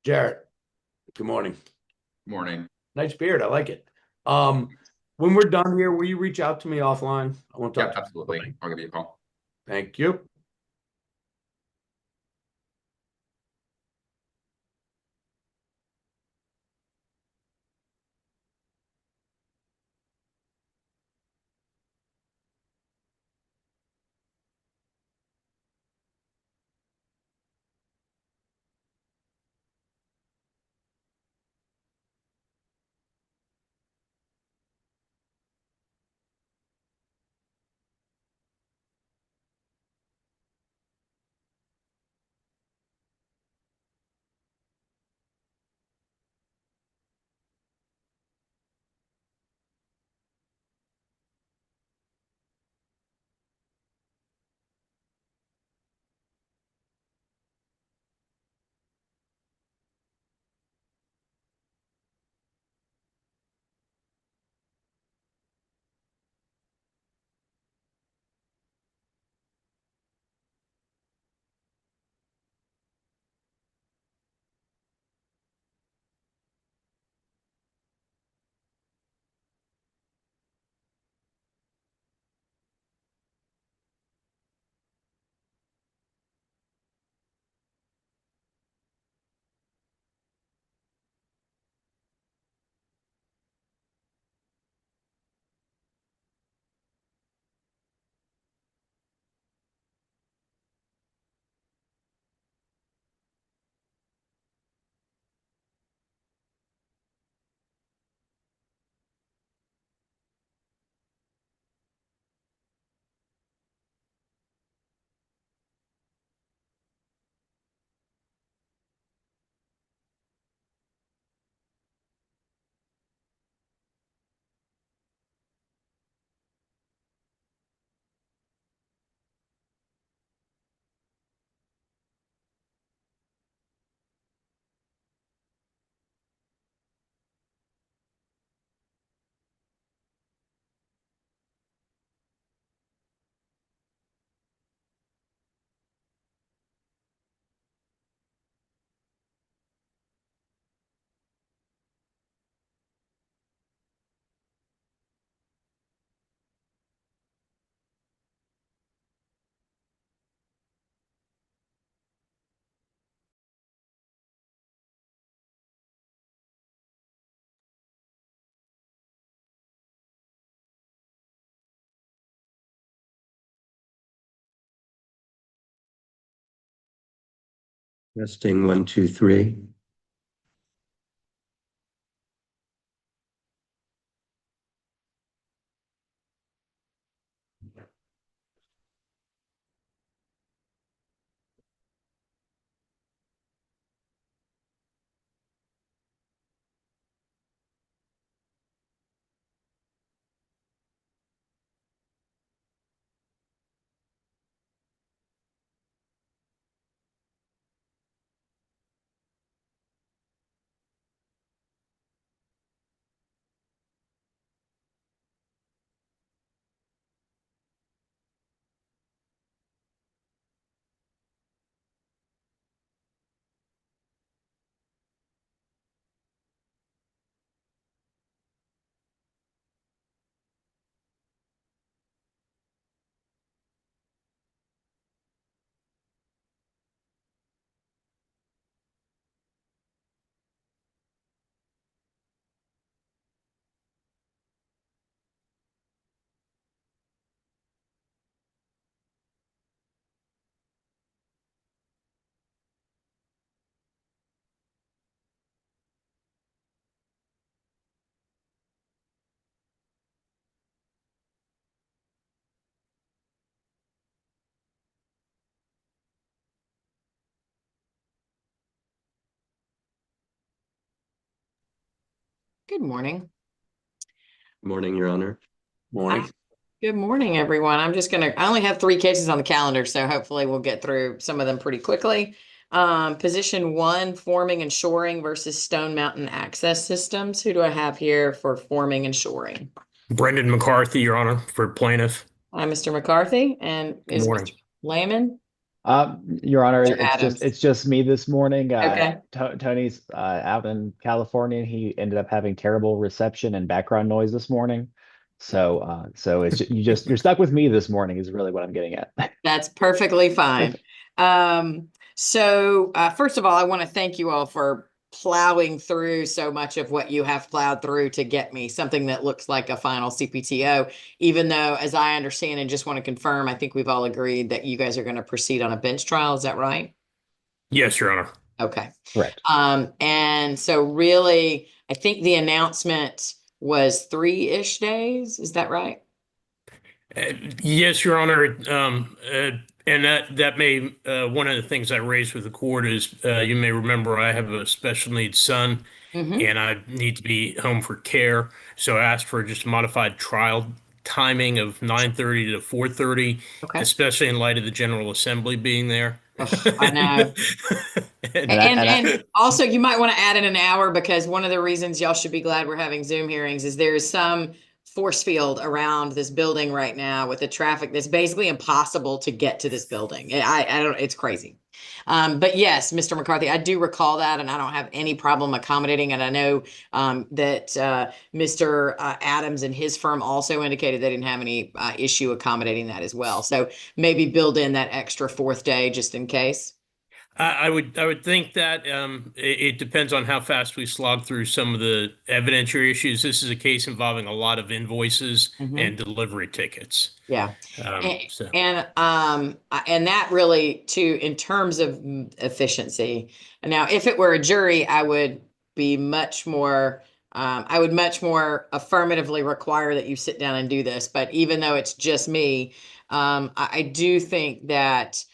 Jarrett, good morning. Morning. Nice beard. I like it. When we're done here, will you reach out to me offline? I want to Yeah, talk to you. absolutely. I'll give you a call. Thank you. Testing 1, 2, 3. Good morning. Morning, Your Honor. Morning. Good morning, everyone. I only have 3 cases on the calendar, so hopefully we'll get through some of them pretty quickly. Position 1, forming and shoring versus Stone Mountain Access Systems. Who do I have here for forming and shoring? Brendan McCarthy, Your Honor, for plaintiff. I'm Mr. McCarthy, and Good is morning. Mr. Lehman? Your Honor, Mr. Adams. it's just me this morning. Okay. Tony's out in California. He ended up having terrible reception and background noise this morning. So you're stuck with me this morning is really what I'm getting at. That's perfectly fine. First of all, I want to thank you all for plowing through so much of what you have plowed through to get me something that looks like a final CPTO, even though, as I understand and just want to confirm, I think we've all agreed that you guys are going to proceed on a bench trial. Is that right? Yes, Your Honor. Okay. Correct. And so really, I think the announcement was 3-ish days. Is that right? Yes, Your Honor. And that may one of the things I raised with the court is you may remember I have a special needs son and I need to be home for care. So I asked for just a modified trial timing of 9:30 to 4:30, Okay. especially in light of the General Assembly being there. I know. And And also you might want to add in an hour because one of the reasons y'all should be glad we're having Zoom hearings is there's some force field around this building right now with the traffic that's basically impossible to get to this building. I don't, it's crazy. But yes, Mr. McCarthy, I do recall that and I don't have any problem accommodating. And I know that Mr. Adams and his firm also indicated they didn't have any issue accommodating that as well. So maybe build in that extra 4th day just in case. I would think that it depends on how fast we slog through some of the evidentiary issues. This is a case involving a lot of invoices and delivery tickets. Yeah. So. And that really too, in terms of efficiency. Now, if it were a jury, I would be much more, I would much more affirmatively require that you sit down and do this. But even though it's just me, I do think that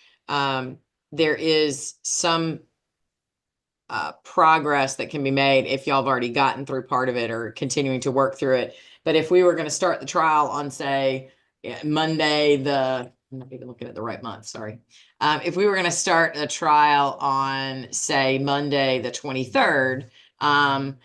there is some progress that can be made if y'all have already gotten through part of it or continuing to work through it. But if we were going to start the trial on, say, Monday, I'm not even looking at the right month, sorry. If we were going to start a trial on, say, Monday, the 23rd, then,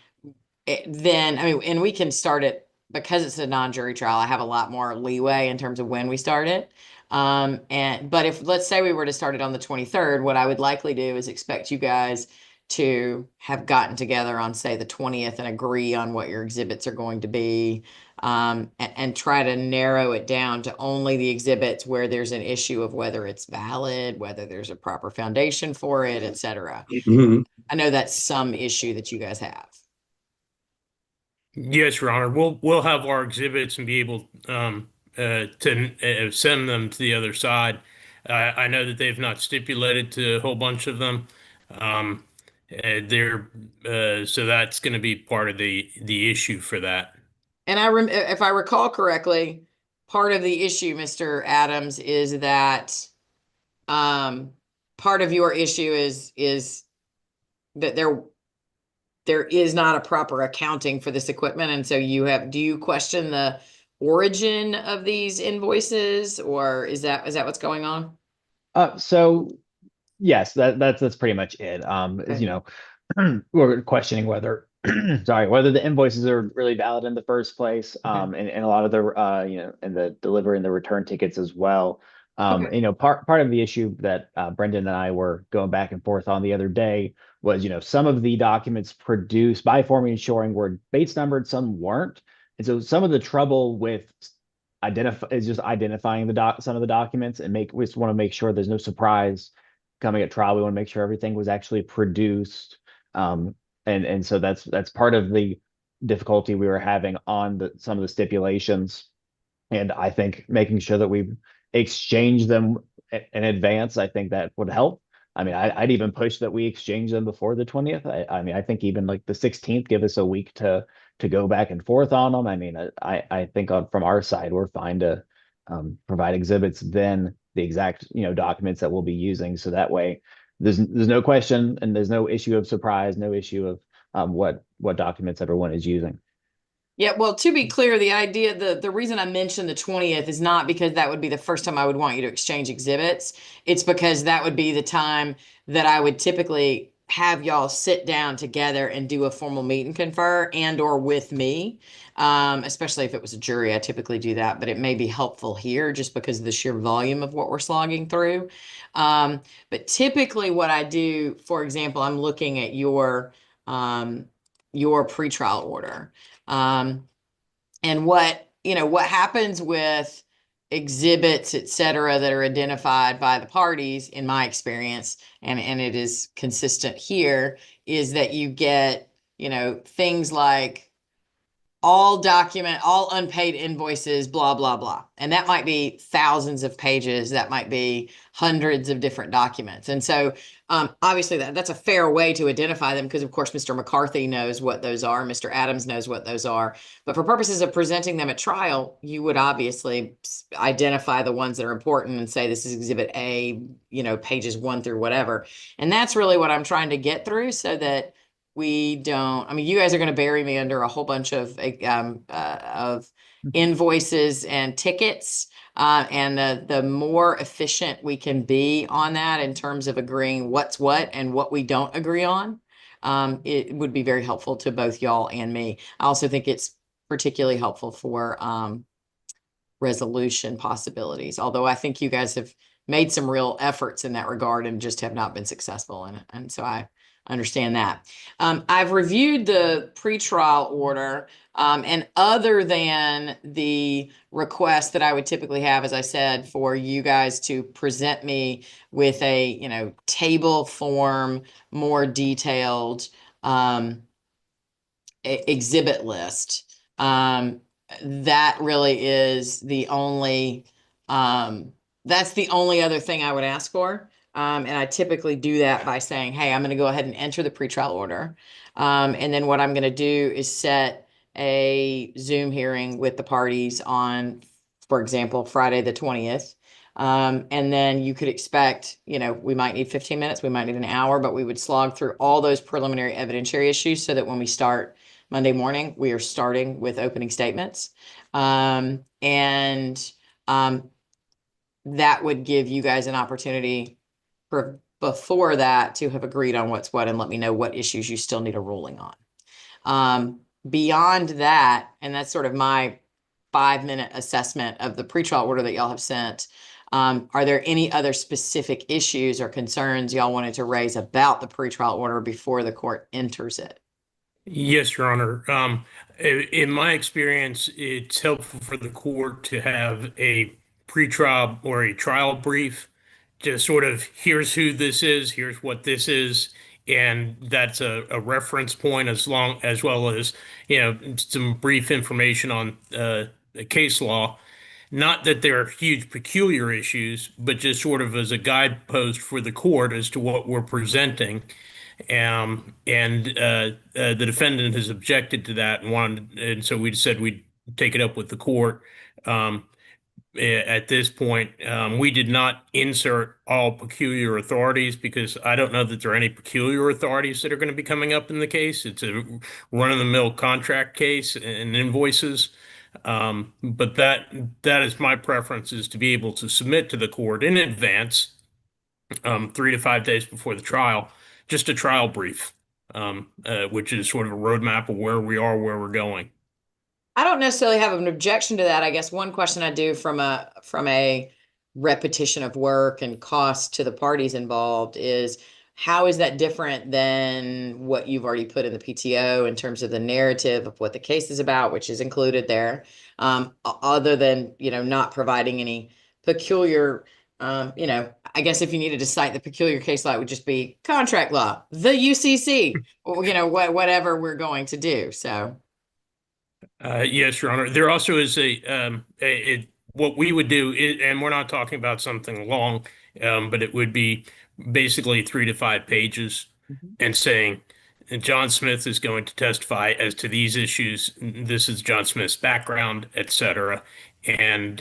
I mean, and we can start it because it's a non-jury trial. I have a lot more leeway in terms of when we start it. But if, let's say we were to start it on the 23rd, what I would likely do is expect you guys to have gotten together on, say, the 20th and agree on what your exhibits are going to be, and try to narrow it down to only the exhibits where there's an issue of whether it's valid, whether there's a proper foundation for it, et cetera. I know that's some issue that you guys have. Yes, Your Honor. We'll have our exhibits and be able to send them to the other side. I know that they've not stipulated to a whole bunch of them. So that's going to be part of the issue for that. And if I recall correctly, part of the issue, Mr. Adams, is that part of your issue is that there is not a proper accounting for this equipment, and so do you question the origin of these invoices, or is that what's going on? So yes, that's pretty much it. Okay. You know, we're questioning whether whether the invoices are really valid in the first place, and a lot of the you know, and the delivery and the return tickets as well. You know, part of the issue that Brendan and I were going back and forth on the other day was, you know, some of the documents produced by Forming and Shoring were Bates numbered, some weren't. And so some of the trouble with identifying some of the documents, and we just want to make sure there's no surprise coming at trial. We want to make sure everything was actually produced. And so that's part of the difficulty we were having on some of the stipulations. And I think making sure that we exchange them in advance, I think that would help. I mean, I'd even push that we exchange them before the 20th. I mean, I think even like the 16th, give us a week to go back and forth on them. I mean, I think from our side, we're fine to provide exhibits, then the exact, you know, documents that we'll be using. So that way there's no question and there's no issue of surprise, no issue of what documents everyone is using. Yeah, well, to be clear, the reason I mentioned the 20th is not because that would be the first time I would want you to exchange exhibits. It's because that would be the time that I would typically have y'all sit down together and do a formal meet and confer and or with me, especially if it was a jury. I typically do that, but it may be helpful here just because of the sheer volume of what we're slogging through. But typically what I do, for example, I'm looking at your pretrial order. And what happens with exhibits, et cetera, that are identified by the parties, in my experience, and it is consistent here, is that you get, things like all unpaid invoices, blah, blah, blah. And that might be thousands of pages. That might be hundreds of different documents. And so obviously that's a fair way to identify them because, of course, Mr. McCarthy knows what those are. Mr. Adams knows what those are. But for purposes of presenting them at trial, you would obviously identify the ones that are important and say this is Exhibit A, pages 1 through whatever. And that's really what I'm trying to get through so that we don't, you guys are going to bury me under a whole bunch of invoices and tickets. And the more efficient we can be on that in terms of agreeing what's what and what we don't agree on, it would be very helpful to both y'all and me. I also think it's particularly helpful for resolution possibilities, although I think you guys have made some real efforts in that regard and just have not been successful in it. And so I understand that. I've reviewed the pretrial order, and other than the request that I would typically have, as I said, for you guys to present me with a, table form, more detailed exhibit list. That really is the only, that's the only other thing I would ask for. And I typically do that by saying, hey, I'm going to go ahead and enter the pretrial order. And then what I'm going to do is set a Zoom hearing with the parties on, for example, Friday the 20th. And then you could expect, we might need 15 minutes, we might need an hour, but we would slog through all those preliminary evidentiary issues so that when we start Monday morning, we are starting with opening statements. That would give you guys an opportunity before that to have agreed on what's what and let me know what issues you still need a ruling on. Beyond that, and that's sort of my 5-minute assessment of the pretrial order that y'all have sent, are there any other specific issues or concerns y'all wanted to raise about the pretrial order before the court enters it? Yes, Your Honor. In my experience, it's helpful for the court to have a pretrial or a trial brief, just sort of here's who this is, here's what this is, and that's a reference point as well as some brief information on the case law. Not that there are huge peculiar issues, but just sort of as a guidepost for the court as to what we're presenting. The defendant has objected to that and so we said we'd take it up with the court. At this point, we did not insert all peculiar authorities because I don't know that there are any peculiar authorities that are going to be coming up in the case. It's a run-of-the-mill contract case and invoices. But that is my preference, is to be able to submit to the court in advance, 3 to 5 days before the trial, just a trial brief, which is sort of a roadmap of where we are, where we're going. I don't necessarily have an objection to that. I guess one question I do from a repetition of work and cost to the parties involved is, how is that different than what you've already put in the PTO in terms of the narrative of what the case is about, which is included there, other than, not providing any peculiar, I guess if you needed to cite the peculiar case law, it would just be contract law, the UCC, or, whatever we're going to do. So. Yes, Your Honor. There also is what we would do, and we're not talking about something long, but it would be basically 3 to 5 pages and saying, John Smith is going to testify as to these issues. This is John Smith's background, etc. And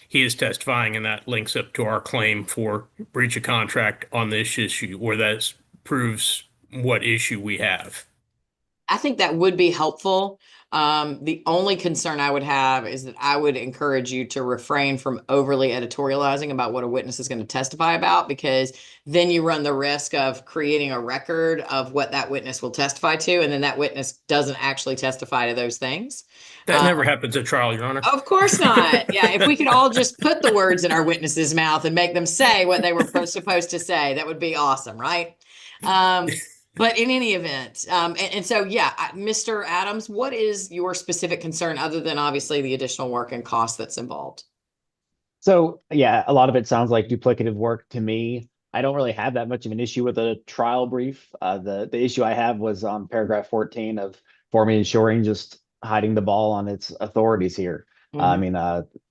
he is testifying, and that links up to our claim for breach of contract on this issue, or that proves what issue we have. I think that would be helpful. The only concern I would have is that I would encourage you to refrain from overly editorializing about what a witness is going to testify about, because then you run the risk of creating a record of what that witness will testify to, and then that witness doesn't actually testify to those things. That never happens at trial, Your Honor. Of course not. Yeah, if we could all just put the words in our witness's mouth and make them say what they were supposed to say, that would be awesome, right? But in any event, and so, yeah, Mr. Adams, what is your specific concern other than obviously the additional work and cost that's involved? So yeah, a lot of it sounds like duplicative work to me. I don't really have that much of an issue with a trial brief. The issue I have was on paragraph 14 of forming and shoring, just hiding the ball on its authorities here. I mean,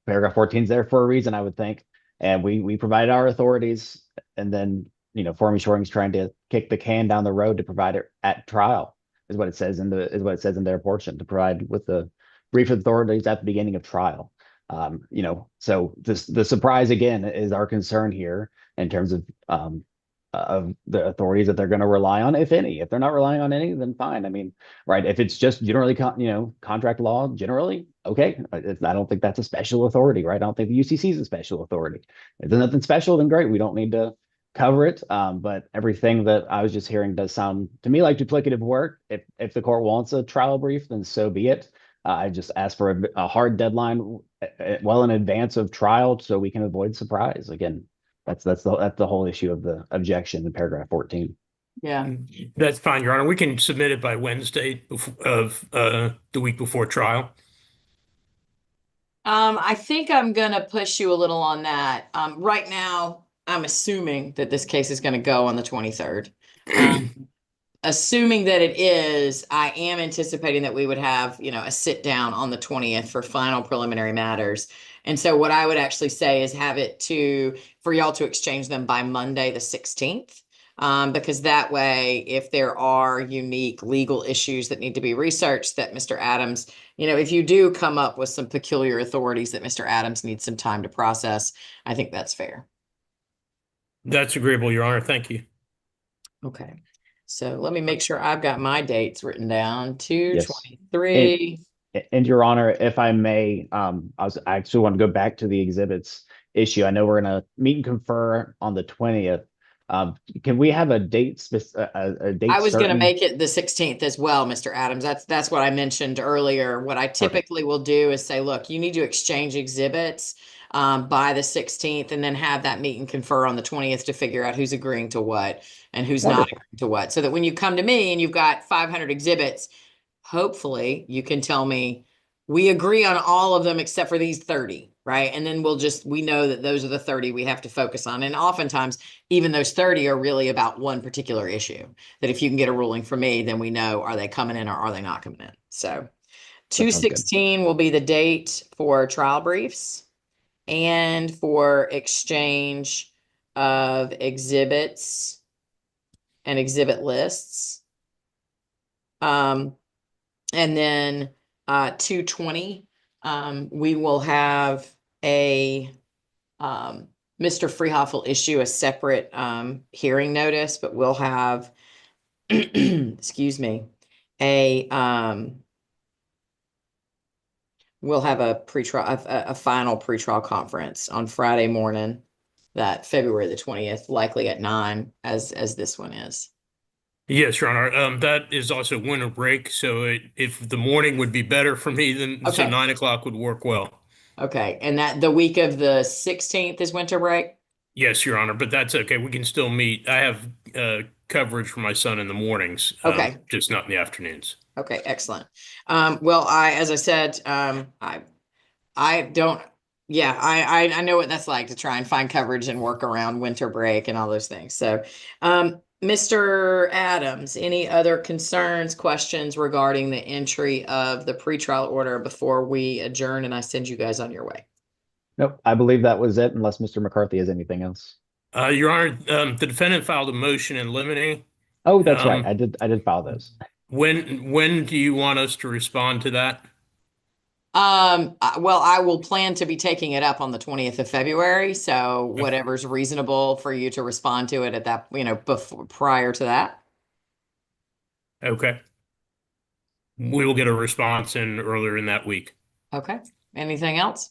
paragraph 14 is there for a reason, I would think, and we provided our authorities, and then forming shoring is trying to kick the can down the road to provide it at trial, is what it says in their portion, to provide with the brief authorities at the beginning of trial. So the surprise again is our concern here in terms of the authorities that they're going to rely on, if any. If they're not relying on any, then fine. I mean, right, if it's just generally contract law generally, okay. I don't think that's a special authority, right? I don't think the UCC is a special authority. If there's nothing special, then great, we don't need to cover it. But everything that I was just hearing does sound to me like duplicative work. If the court wants a trial brief, then so be it. I just ask for a hard deadline well in advance of trial so we can avoid surprise. Again, that's the whole issue of the objection in paragraph 14. Yeah, That's fine, Your Honor. We can submit it by Wednesday of the week before trial. I think I'm gonna push you a little on that. Right now, I'm assuming that this case is gonna go on the 23rd. Assuming that it is, I am anticipating that we would have, a sit down on the 20th for final preliminary matters. And so what I would actually say is have it for y'all to exchange them by Monday, the 16th. Because that way, if there are unique legal issues that need to be researched, that Mr. Adams, if you do come up with some peculiar authorities that Mr. Adams needs some time to process, I think that's fair. That's agreeable, Your Honor. Thank you. Okay. So let me make sure I've got my dates written down. 2/23. And Your Honor, if I may, I actually want to go back to the exhibits issue. I know we're going to meet and confer on the 20th. Can we have a date? A date? I was going to make it the 16th as well, Mr. Adams. That's what I mentioned earlier. What I typically will do is say, look, you need to exchange exhibits by the 16th, and then have that meet and confer on the 20th to figure out who's agreeing to what and who's not agreeing to what. So that when you come to me and you've got 500 exhibits, hopefully you can tell me we agree on all of them except for these 30, right? And then we know that those are the 30 we have to focus on. And oftentimes, even those 30 are really about one particular issue, that if you can get a ruling from me, then we know, are they coming in or are they not coming in? So 2/16 will be the date for trial briefs and for exchange of exhibits and exhibit lists. And then 2/20, we will have Mr. Freehoff will issue a separate hearing notice, but we'll have, excuse me, we'll have a final pretrial conference on Friday morning, that February the 20th, likely at 9, as this one is. Yes, Your Honor. That is also winter break, so if the morning would be better for me, then so 9 o'clock would work well. Okay, and that the week of the 16th is winter break? Yes, Your Honor, but that's okay. We can still meet. I have coverage for my son in the mornings, just not in the afternoons. Okay, excellent. Well, as I said, I know what that's like to try and find coverage and work around winter break and all those things. So, Mr. Adams, any other concerns, questions regarding the entry of the pretrial order before we adjourn and I send you guys on your way? Nope, I believe that was it, unless Mr. McCarthy has anything else. Your Honor, the defendant filed a motion in limine. Oh, that's right. I did file those. When do you want us to respond to that? Well, I will plan to be taking it up on the 20th of February. So whatever's reasonable for you to respond to it at that, prior to that. Okay. we will get a response in earlier in that week. Okay. Anything else?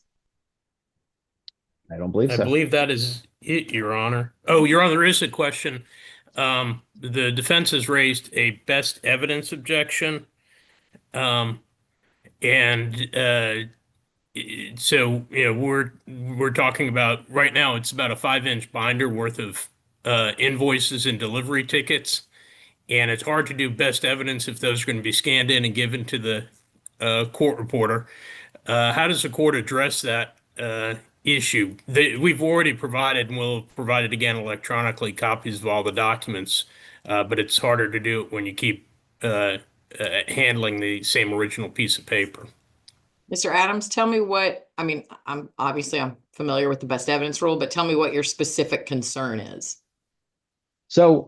I don't believe I so. believe that is it, Your Honor. Oh, Your Honor, there is a question. The defense has raised a best evidence objection. Um, and so, we're talking about right now, it's about a 5-inch binder worth of invoices and delivery tickets. And it's hard to do best evidence if those are going to be scanned in and given to the court reporter. How does the court address that issue? We've already provided, and we'll provide it again electronically, copies of all the documents, but it's harder to do it when you keep handling the same original piece of paper. Mr. Adams, tell me what, I mean, I'm familiar with the best evidence rule, but tell me what your specific concern is. So,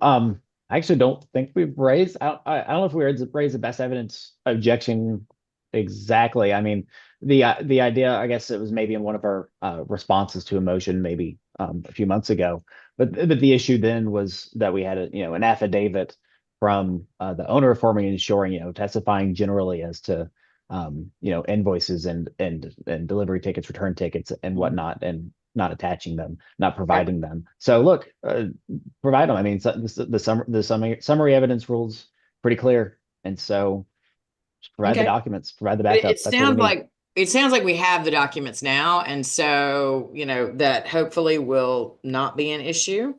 I actually don't think we've raised, I don't know if we raised the best evidence objection exactly. I mean, the idea, I guess it was maybe in one of our responses to a motion, maybe a few months ago. But the issue then was that we had an affidavit from the owner of Forming and Shoring, testifying generally as to invoices and delivery tickets, return tickets, and whatnot, and not attaching them, not providing them. So look, provide them. I mean, the summary evidence rules pretty clear, and so just provide the Okay. documents, provide the But backup. it sounds like we have the documents now, and so that hopefully will not be an issue.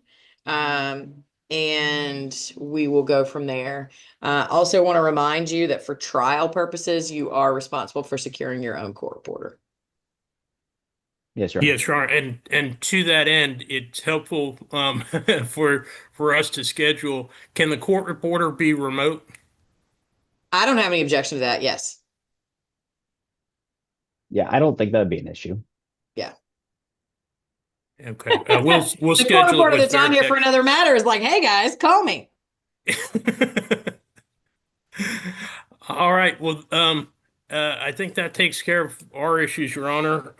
And we will go from there. Also want to remind you that for trial purposes, you are responsible for securing your own court reporter. Yes, sure. Yeah, sure. And to that end, it's helpful for us to schedule. Can the court reporter be remote? I don't have any objection to that. Yes. Yeah, I don't think that'd be an issue. Yeah. Okay. We'll The court schedule it reporter with that's on here for Veritex. another matter is like, hey guys, call me. All right. Well, I think that takes care of our issues, Your Honor.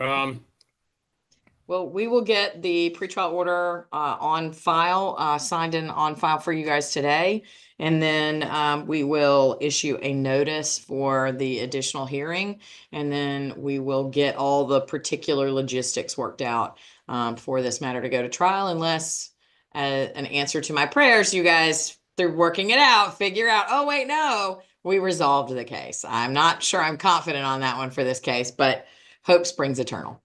Well, we will get the pretrial order on file, signed in on file for you guys today. And then we will issue a notice for the additional hearing. And then we will get all the particular logistics worked out for this matter to go to trial, unless an answer to my prayers, you guys, through working it out, figure out, oh, wait, no, we resolved the case. I'm not sure I'm confident on that one for this case, but hope springs eternal.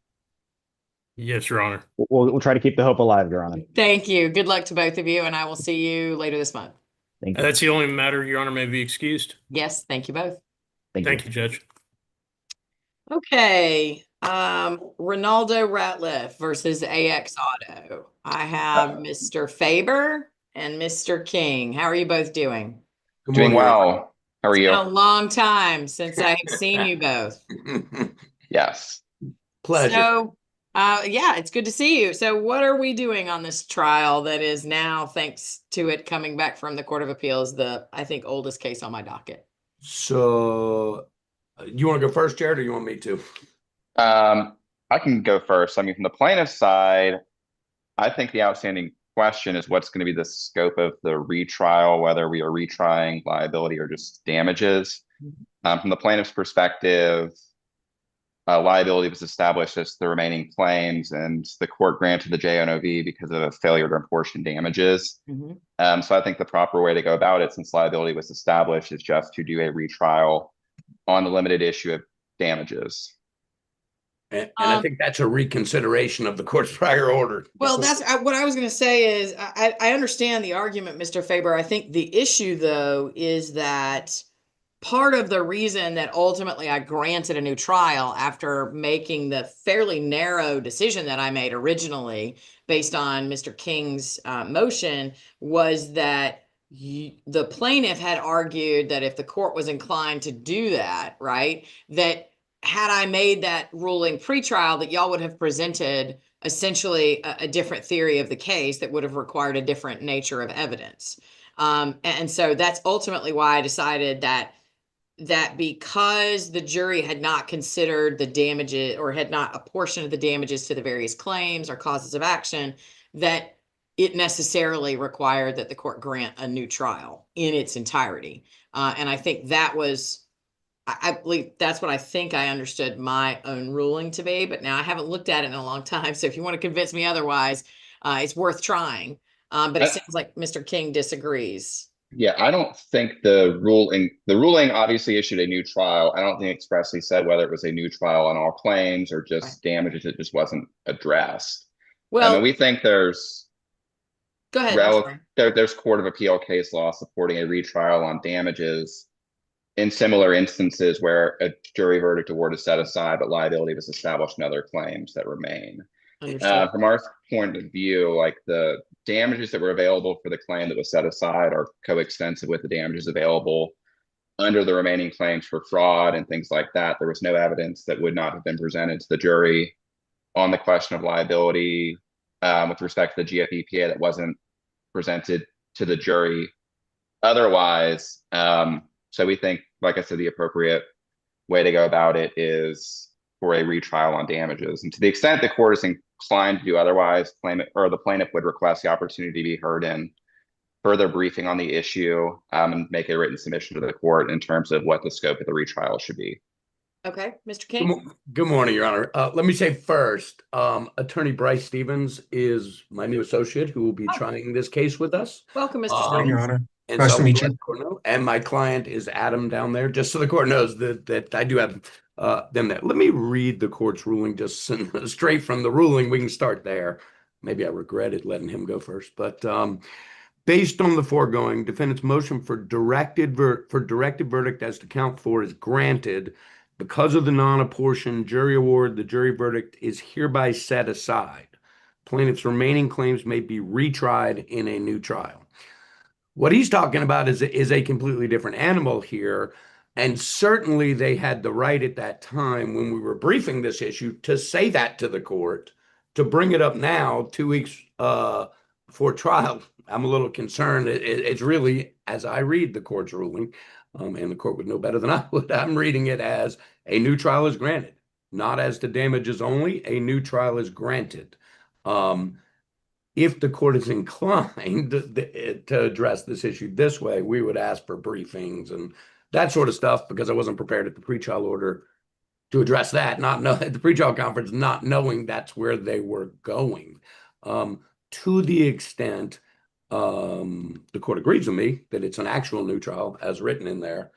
Yes, Your Honor. We'll try to keep the hope alive, Your Honor. Thank you. Good luck to both of you, and I will see you later this month. Thank you. That's the only matter, Your Honor, may be excused. Yes, thank you both. Thank you, Judge. Okay, Ronaldo Ratliff versus AX Auto. I have Mr. Faber and Mr. King. How are you both doing? Good Doing morning. well. How are It's been a you? long time since I've seen you both. Yes. Pleasure. So, yeah, it's good to see you. So what are we doing on this trial that is now, thanks to it coming back from the Court of Appeals, the, I think, oldest case on my docket? So, you want to go first, Jared, or you want me to? I can go first. I mean, from the plaintiff's side, I think the outstanding question is what's going to be the scope of the retrial, whether we are retrying liability or just damages. From the plaintiff's perspective, liability was established as the remaining claims, and the court granted the JNOV because of a failure to apportion damages. Mhm. So I think the proper way to go about it, since liability was established, is just to do a retrial on the limited issue of damages. And I think that's a reconsideration of the court's prior order. Well, that's what I was going to say is I understand the argument, Mr. Faber. I think the issue, though, is that part of the reason that ultimately I granted a new trial after making the fairly narrow decision that I made originally based on Mr. King's motion was that the plaintiff had argued that if the court was inclined to do that, right, that had I made that ruling pretrial, that y'all would have presented essentially a different theory of the case that would have required a different nature of evidence. And so that's ultimately why I decided that because the jury had not considered the damages or had not apportioned the damages to the various claims or causes of action, that it necessarily required that the court grant a new trial in its entirety. And I think that was I believe that's what I think I understood my own ruling to be, but now I haven't looked at it in a long time. So if you want to convince me otherwise, it's worth trying. But it I- sounds like Mr. King disagrees. Yeah, I don't think the ruling obviously issued a new trial. I don't think expressly said whether it was a new trial on all claims or Right. just damages. It just wasn't addressed. I Well, mean, we think there's go ahead. I'm sorry. there's Court of Appeal case law supporting a retrial on damages in similar instances where a jury verdict award is set aside, but liability was established in other claims that remain. Understood. From our point of view, like the damages that were available for the claim that was set aside are coextensive with the damages available under the remaining claims for fraud and things like that. There was no evidence that would not have been presented to the jury on the question of liability with respect to the GFEPA that wasn't presented to the jury otherwise. So we think, like I said, the appropriate way to go about it is for a retrial on damages. And to the extent the court is inclined to do otherwise, the plaintiff would request the opportunity to be heard in further briefing on the issue and make a written submission to the court in terms of what the scope of the retrial should be. Okay, Mr. Good, King. good morning, Your Honor. Let me say first, Attorney Bryce Stevens is my new associate who will be Oh. trying this case with us. Welcome, Mr. Morning, Stevens. Honor. And Nice so to meet let you. the court know. And my client is Adam down there, just so the court knows that I do have them there. Let me read the court's ruling just straight from the ruling. We can start there. Maybe I regretted letting him go first, but based on the foregoing, defendant's motion for directed verdict as to count 4 is granted. Because of the non-apportioned jury award, the jury verdict is hereby set aside. Plaintiff's remaining claims may be retried in a new trial. What he's talking about is a completely different animal here. And certainly they had the right at that time when we were briefing this issue to say that to the court. To bring it up now, 2 weeks before trial, I'm a little concerned. It's really, as I read the court's ruling, and the court would know better than I would, I'm reading it as a new trial is granted, not as to damages only. A new trial is granted. If the court is inclined to address this issue this way, we would ask for briefings and that sort of stuff because I wasn't prepared at the pretrial order to address that, at the pretrial conference, not knowing that's where they were going. To the extent the court agrees with me that it's an actual new trial as written in there.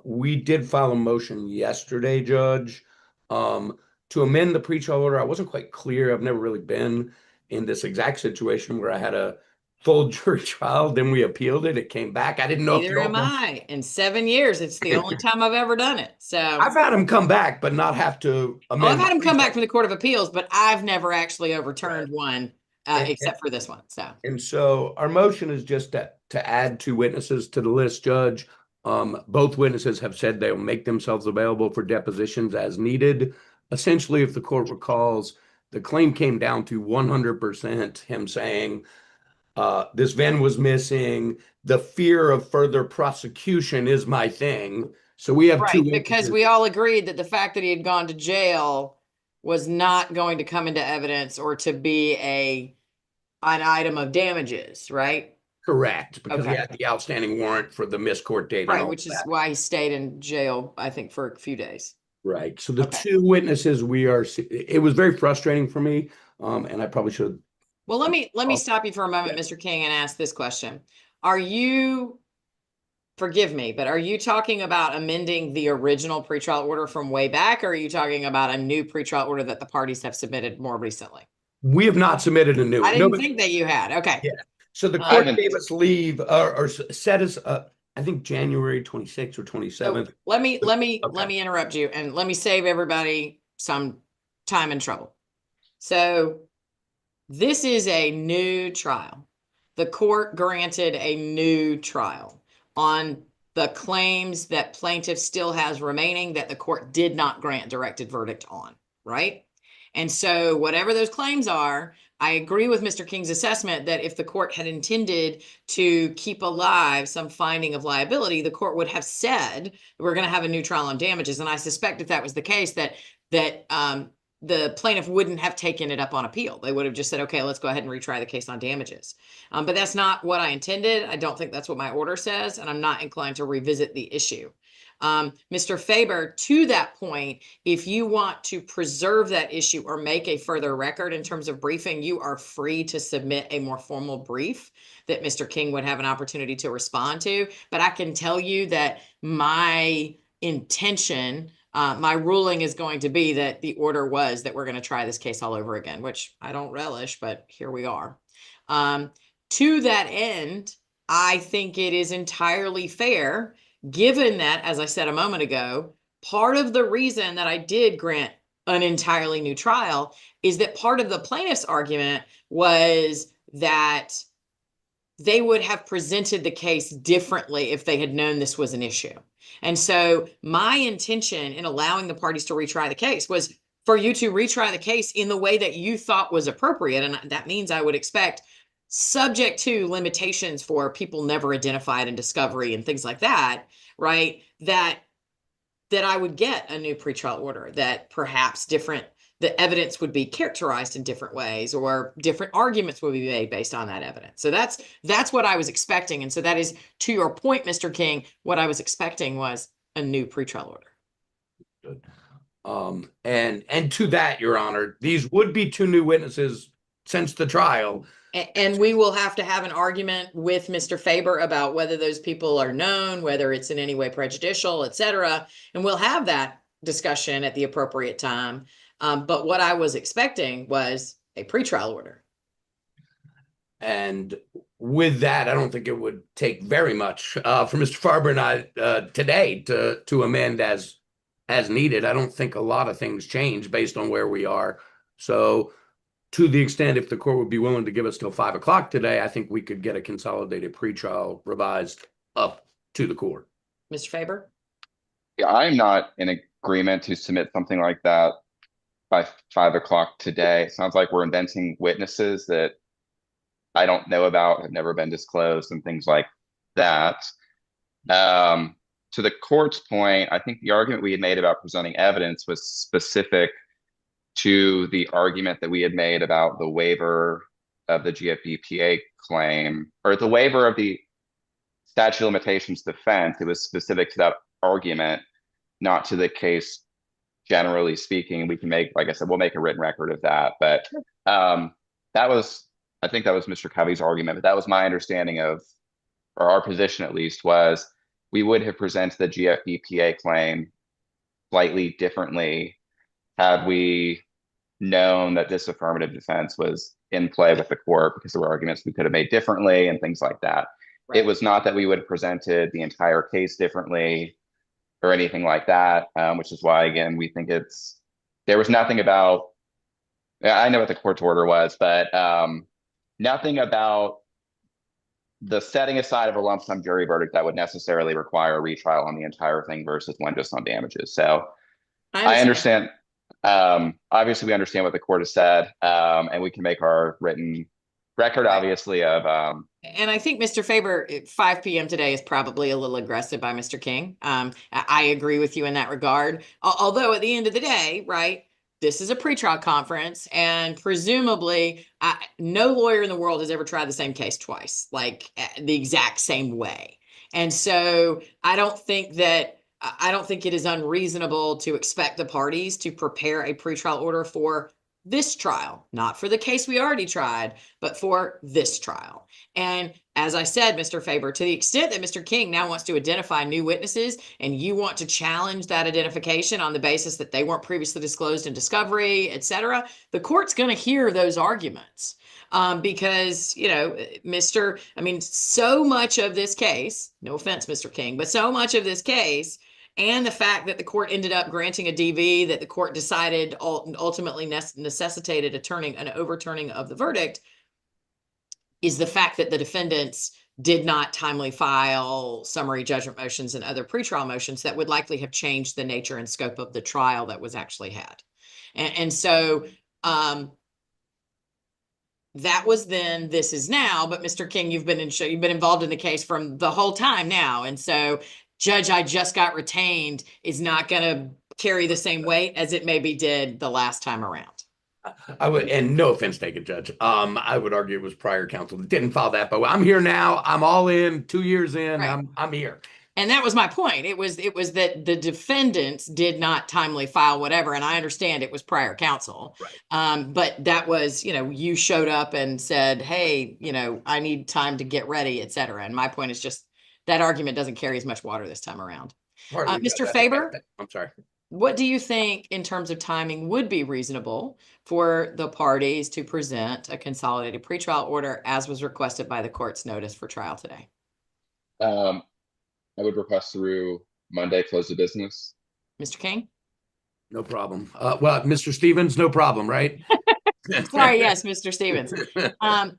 We did file a motion yesterday, Judge, to amend the pretrial order. I wasn't quite clear. I've never really been in this exact situation where I had a full jury trial, then we appealed it. It came back. I didn't know. Neither am I. In 7 years, it's the only time I've ever done it. So I've had them come back, but not have to amend. I've had them come back from the Court of Appeals, but I've never actually overturned one except for this one. So our motion is just to add 2 witnesses to the list, Judge. Both witnesses have said they'll make themselves available for depositions as needed. Essentially, if the court recalls, the claim came down to 100% him saying this VIN was missing. The fear of further prosecution is my thing. So we have 2 Right, because we all agreed that the fact that he had gone to jail was not going to come into evidence or to be an item of damages, right? Correct, because he Okay. had the outstanding warrant for the missed court date. and Right, all which is that. why he stayed in jail, I think, for a few days. Right. So the Okay. 2 witnesses it was very frustrating for me. And I probably should. Well, let me Oh, stop you for a moment, yeah. Mr. King, and ask this question. Forgive me, but are you talking about amending the original pretrial order from way back, or are you talking about a new pretrial order that the parties have submitted more recently? We have not submitted a new I one. didn't Nobody- think that you had. Okay. Yeah. So the I court haven't- gave us leave or set us I think January 26th or 27th. So let me Okay. interrupt you and let me save everybody some time and trouble. So this is a new trial. The court granted a new trial on the claims that plaintiff still has remaining that the court did not grant directed verdict on, right? And so whatever those claims are, I agree with Mr. King's assessment that if the court had intended to keep alive some finding of liability, the court would have said, we're going to have a new trial on damages. And I suspect if that was the case, that the plaintiff wouldn't have taken it up on appeal. They would have just said, okay, let's go ahead and retry the case on damages. But that's not what I intended. I don't think that's what my order says, and I'm not inclined to revisit the issue. Mr. Faber, to that point, if you want to preserve that issue or make a further record in terms of briefing, you are free to submit a more formal brief that Mr. King would have an opportunity to respond to. But I can tell you that my intention, my ruling is going to be that the order was that we're going to try this case all over again, which I don't relish, but here we are. To that end, I think it is entirely fair, given that, as I said a moment ago, part of the reason that I did grant an entirely new trial is that part of the plaintiff's argument was that they would have presented the case differently if they had known this was an issue. And so my intention in allowing the parties to retry the case was for you to retry the case in the way that you thought was appropriate. And that means I would expect, subject to limitations for people never identified in discovery and things like that, right? That I would get a new pretrial order, that perhaps the evidence would be characterized in different ways, or different arguments would be made based on that evidence. So that's what I was expecting. And so that is, to your point, Mr. King, what I was expecting was a new pretrial order. Good. And to that, Your Honor, these would be two new witnesses since the trial. And we will have to have an argument with Mr. Faber about whether those people are known, whether it's in any way prejudicial, et cetera. And we'll have that discussion at the appropriate time. But what I was expecting was a pretrial order. And with that, I don't think it would take very much for Mr. Farber and I today to amend as needed. I don't think a lot of things change based on where we are. So to the extent, if the court would be willing to give us till 5 o'clock today, I think we could get a consolidated pretrial revised up to the court. Mr. Faber? Yeah, I'm not in agreement to submit something like that by 5 o'clock today. Sounds like we're inventing witnesses that I don't know about, have never been disclosed, and things like that. To the court's point, I think the argument we had made about presenting evidence was specific to the argument that we had made about the waiver of the GFBPA claim, or the waiver of the statute of limitations defense. It was specific to that argument, not to the case generally speaking. We can make, like I said, we'll make a written record of that. But I think that was Mr. Covey's argument, but that was my understanding of, or our position at least, was we would have presented the GFBPA claim slightly differently had we known that this affirmative defense was in play with the court, because there were arguments we could have made differently and things like that. Right. It was not that we would have presented the entire case differently or anything like that, which is why, again, we think there was nothing about, I know what the court's order was, but nothing about the setting aside of a lump sum jury verdict that would necessarily require a retrial on the entire thing versus one just on damages. So I understand. Obviously we understand what the court has said, and we can make our written record, obviously, of and I think Mr. Faber, 5 p.m. today is probably a little aggressive by Mr. King. I agree with you in that regard. Although at the end of the day, right, this is a pretrial conference, and presumably no lawyer in the world has ever tried the same case twice, like the exact same way. And so I don't think it is unreasonable to expect the parties to prepare a pretrial order for this trial, not for the case we already tried, but for this trial. And as I said, Mr. Faber, to the extent that Mr. King now wants to identify new witnesses and you want to challenge that identification on the basis that they weren't previously disclosed in discovery, et cetera, the court's going to hear those arguments. Because, so much of this case, no offense, Mr. King, but so much of this case, and the fact that the court ended up granting a DV that the court decided ultimately necessitated an overturning of the verdict, is the fact that the defendants did not timely file summary judgment motions and other pretrial motions that would likely have changed the nature and scope of the trial that was actually had. And so that was then, this is now. But Mr. King, you've been involved in the case from the whole time now. And so Judge, I just got retained is not going to carry the same weight as it maybe did the last time around. I would, and no offense taken, Judge. I would argue it was prior counsel that didn't file that, but I'm here now. I'm all in, 2 years in. Right. I'm here. And that was my point. It was that the defendants did not timely file whatever, and I understand it was prior counsel. Right. But that was, you showed up and said, hey, I need time to get ready, et cetera. And my point is just that argument doesn't carry as much water this time around. Hardly, Mr. Judge. Faber? I'm sorry. What do you think in terms of timing would be reasonable for the parties to present a consolidated pretrial order as was requested by the court's notice for trial today? I would request through Monday, close of business. Mr. King? No problem. Well, Mr. Stevens, no problem, right? Sorry, yes, Mr. Stevens.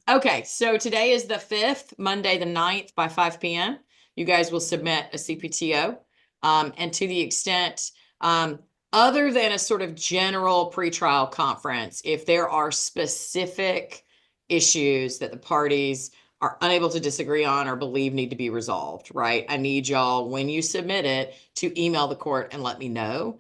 Okay, so today is the 5th, Monday the 9th by 5 p.m. You guys will submit a CPTO. And to the extent, other than a sort of general pretrial conference, if there are specific issues that the parties are unable to disagree on or believe need to be resolved, right? I need y'all, when you submit it, to email the court and let me know,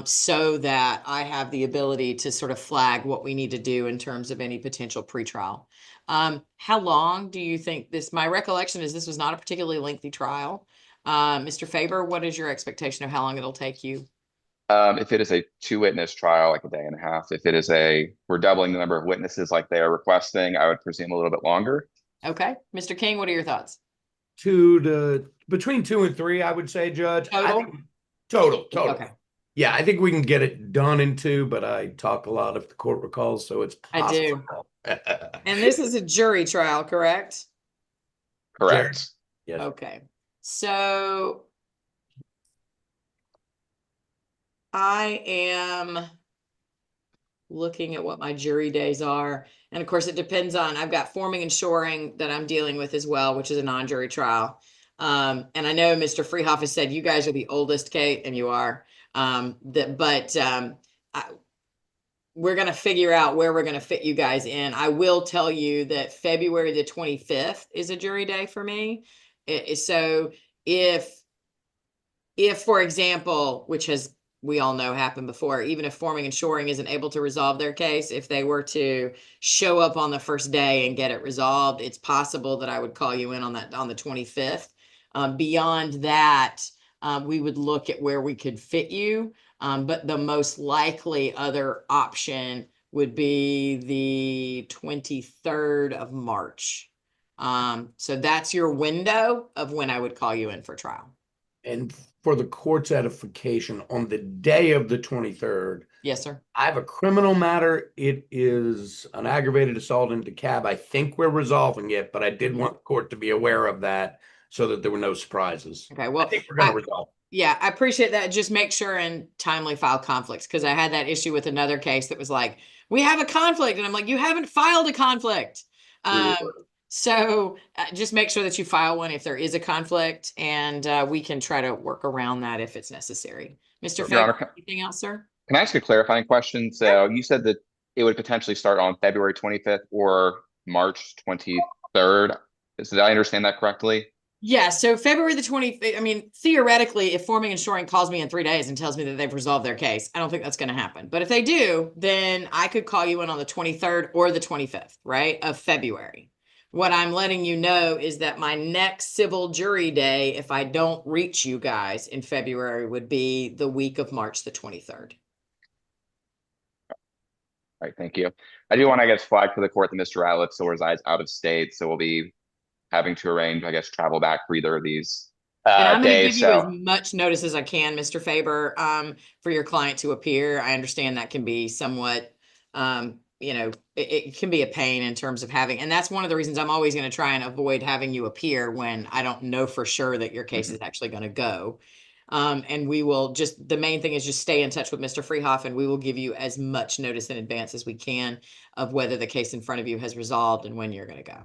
so that I have the ability to sort of flag what we need to do in terms of any potential pretrial. How long do you think this, my recollection is this was not a particularly lengthy trial. Mr. Faber, what is your expectation of how long it'll take you? If it is a 2-witness trial, like a day and a half. If it is we're doubling the number of witnesses like they are requesting, I would presume a little bit longer. Okay. Mr. King, what are your thoughts? Between 2 and 3, I would say, Judge. Total? Total. Okay. Yeah, I think we can get it done in 2, but I talk a lot if the court recalls, so it's possible. I do. And this is a jury trial, correct? Correct. Yes. Okay. So I am looking at what my jury days are. And of course, it depends on, I've got forming and shoring that I'm dealing with as well, which is a non-jury trial. And I know Mr. Freehoff has said you guys are the oldest, Kate, and you are. We're going to figure out where we're going to fit you guys in. I will tell you that February the 25th is a jury day for me. So if, for example, which has, we all know happened before, even if forming and shoring isn't able to resolve their case, if they were to show up on the first day and get it resolved, it's possible that I would call you in on the 25th. Beyond that, we would look at where we could fit you. But the most likely other option would be the 23rd of March. So that's your window of when I would call you in for trial. And for the court's edification, on the day of the 23rd, yes, sir. I have a criminal matter. It is an aggravated assault in DeKalb. I think we're resolving it, but I did want the court to be aware of that so that there were no surprises. Okay, well, I think we're going to resolve. Yeah, I appreciate that. Just make sure and timely file conflicts, because I had that issue with another case that was like, we have a conflict. And I'm like, you haven't filed a conflict. So just make sure that you file one if there is a conflict, and we can try to work around that if it's necessary. Mr. Faber, anything else, sir? Can I ask a clarifying question? So you said that it would potentially start on February 25th or March 23rd. Did I understand that correctly? Yeah, so February the 20th, I mean, theoretically, if forming and shoring calls me in 3 days and tells me that they've resolved their case, I don't think that's going to happen. But if they do, then I could call you in on the 23rd or the 25th, right, of February. What I'm letting you know is that my next civil jury day, if I don't reach you guys in February, would be the week of March the 23rd. All right, thank you. I do want to, I guess, flag for the court that Mr. Ratliff still resides out of state, so we'll be having to arrange, I guess, travel back for either of these and I'm going to give days. you as much notice as I can, Mr. Faber, for your client to appear. I understand that can be somewhat, it can be a pain in terms of having, and that's one of the reasons I'm always going to try and avoid having you appear when I don't know for sure that your case is actually going to go. And we will the main thing is just stay in touch with Mr. Freehoff, and we will give you as much notice in advance as we can of whether the case in front of you has resolved and when you're going to go.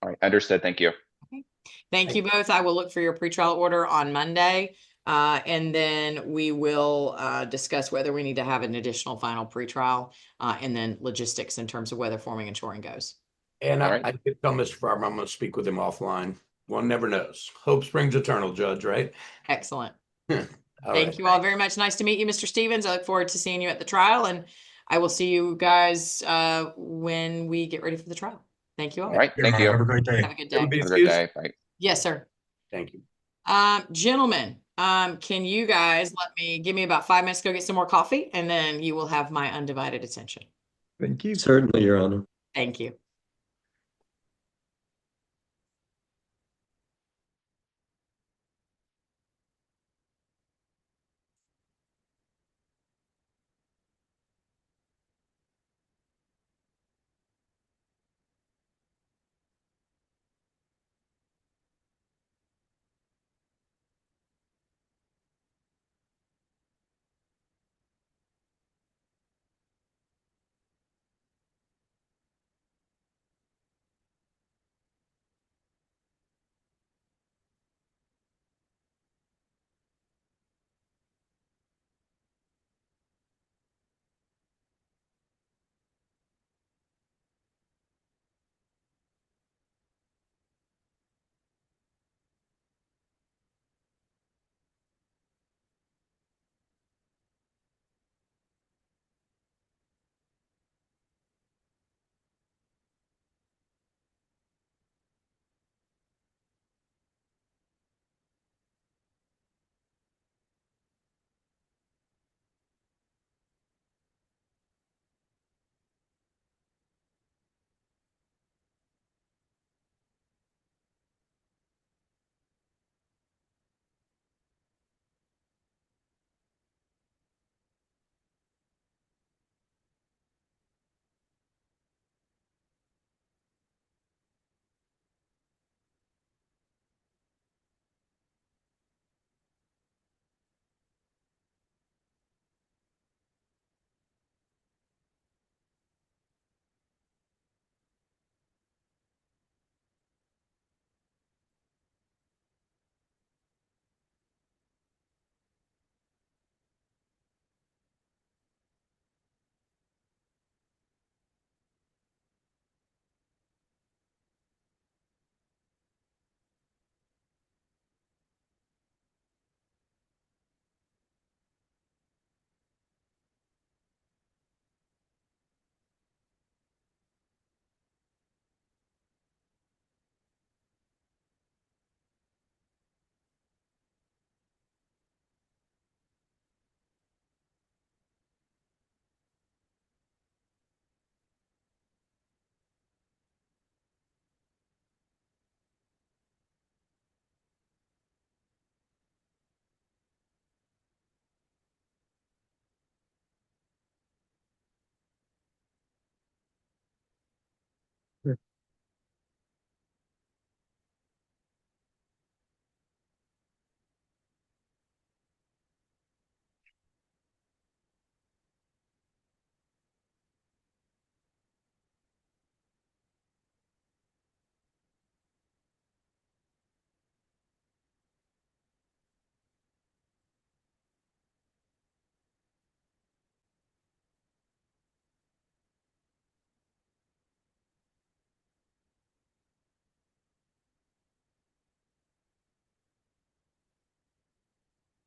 All right, understood. Thank you. Okay. Thank you both. I will look for your pretrial order on Monday, and then we will discuss whether we need to have an additional final pretrial, and then logistics in terms of whether forming and shoring goes. And I did tell Mr. Farber I'm going to speak with him offline. One never knows. Hope springs eternal, Judge, right? Excellent. Thank you all very much. Nice to meet you, Mr. Stevens. I look forward to seeing you at the trial, and I will see you guys when we get ready for the trial. Thank you all. All right, thank you. Have a great day. Have a good day. Have a great day. Bye. Yes, sir. Thank you. Gentlemen, can you guys give me about 5 minutes to go get some more coffee, and then you will have my undivided attention. Thank you. Certainly, Your Honor. Thank you.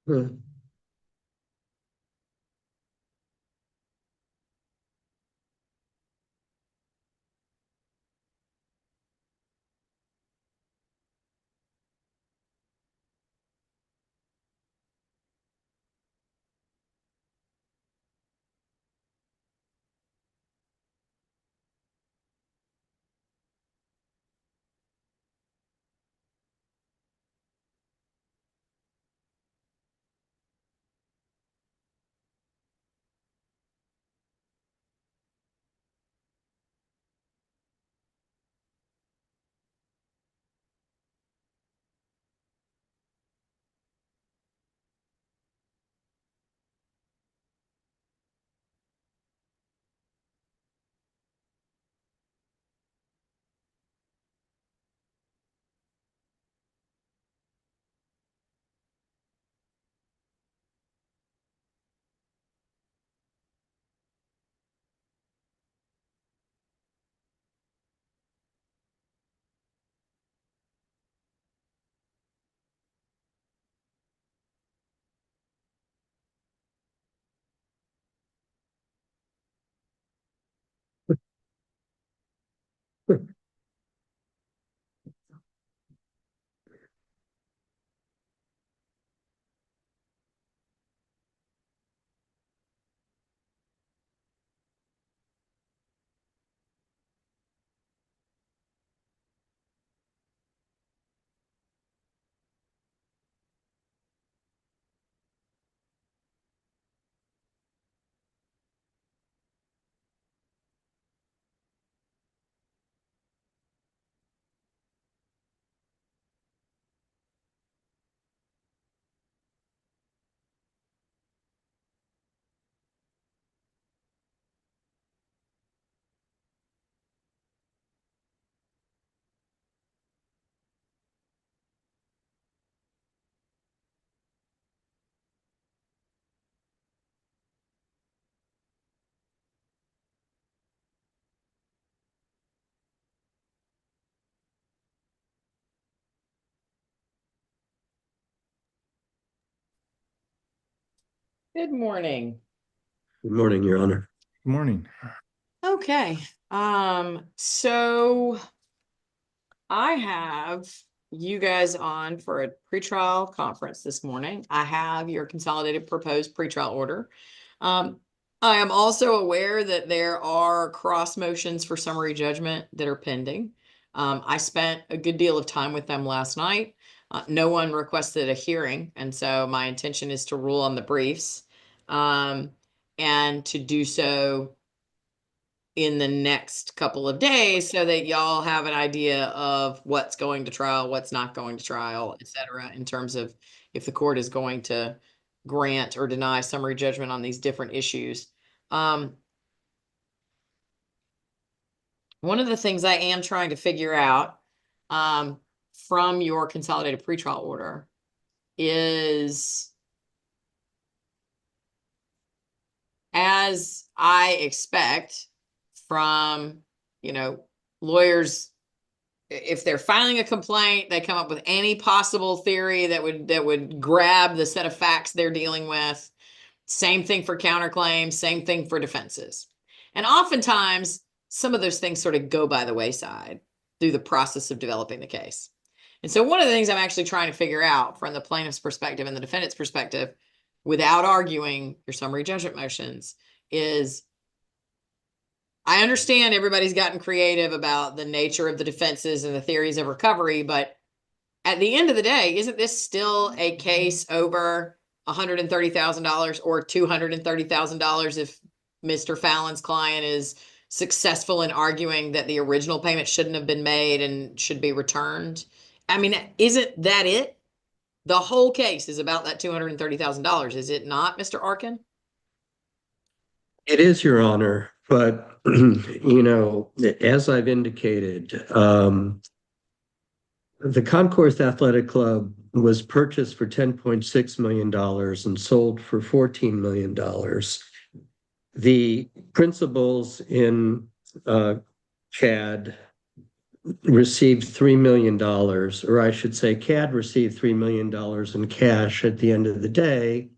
Hmm. Good morning. Good morning, Your Honor. Good morning. Okay, so I have you guys on for a pretrial conference this morning. I have your consolidated proposed pretrial order. I am also aware that there are cross motions for summary judgment that are pending. I spent a good deal of time with them last night. No one requested a hearing, and so my intention is to rule on the briefs, and to do so in the next couple of days so that y'all have an idea of what's going to trial, what's not going to trial, et cetera, in terms of if the court is going to grant or deny summary judgment on these different issues. One of the things I am trying to figure out from your consolidated pretrial order is, as I expect from, lawyers, if they're filing a complaint, they come up with any possible theory that would grab the set of facts they're dealing with. Same thing for counterclaims, same thing for defenses. And oftentimes, some of those things sort of go by the wayside through the process of developing the case. And so one of the things I'm actually trying to figure out from the plaintiff's perspective and the defendant's perspective, without arguing your summary judgment motions, is I understand everybody's gotten creative about the nature of the defenses and the theories of recovery, but at the end of the day, isn't this still a case over $130,000 or $230,000 if Mr. Fallon's client is successful in arguing that the original payment shouldn't have been made and should be returned? I mean, isn't that it? The whole case is about that $230,000, is it not, Mr. Arkin? It is, Your Honor, but as I've indicated, the Concourse Athletic Club was purchased for $10.6 million and sold for $14 million. The principals in CAD received $3 million, or I should say CAD received $3 million in cash at the end of the day,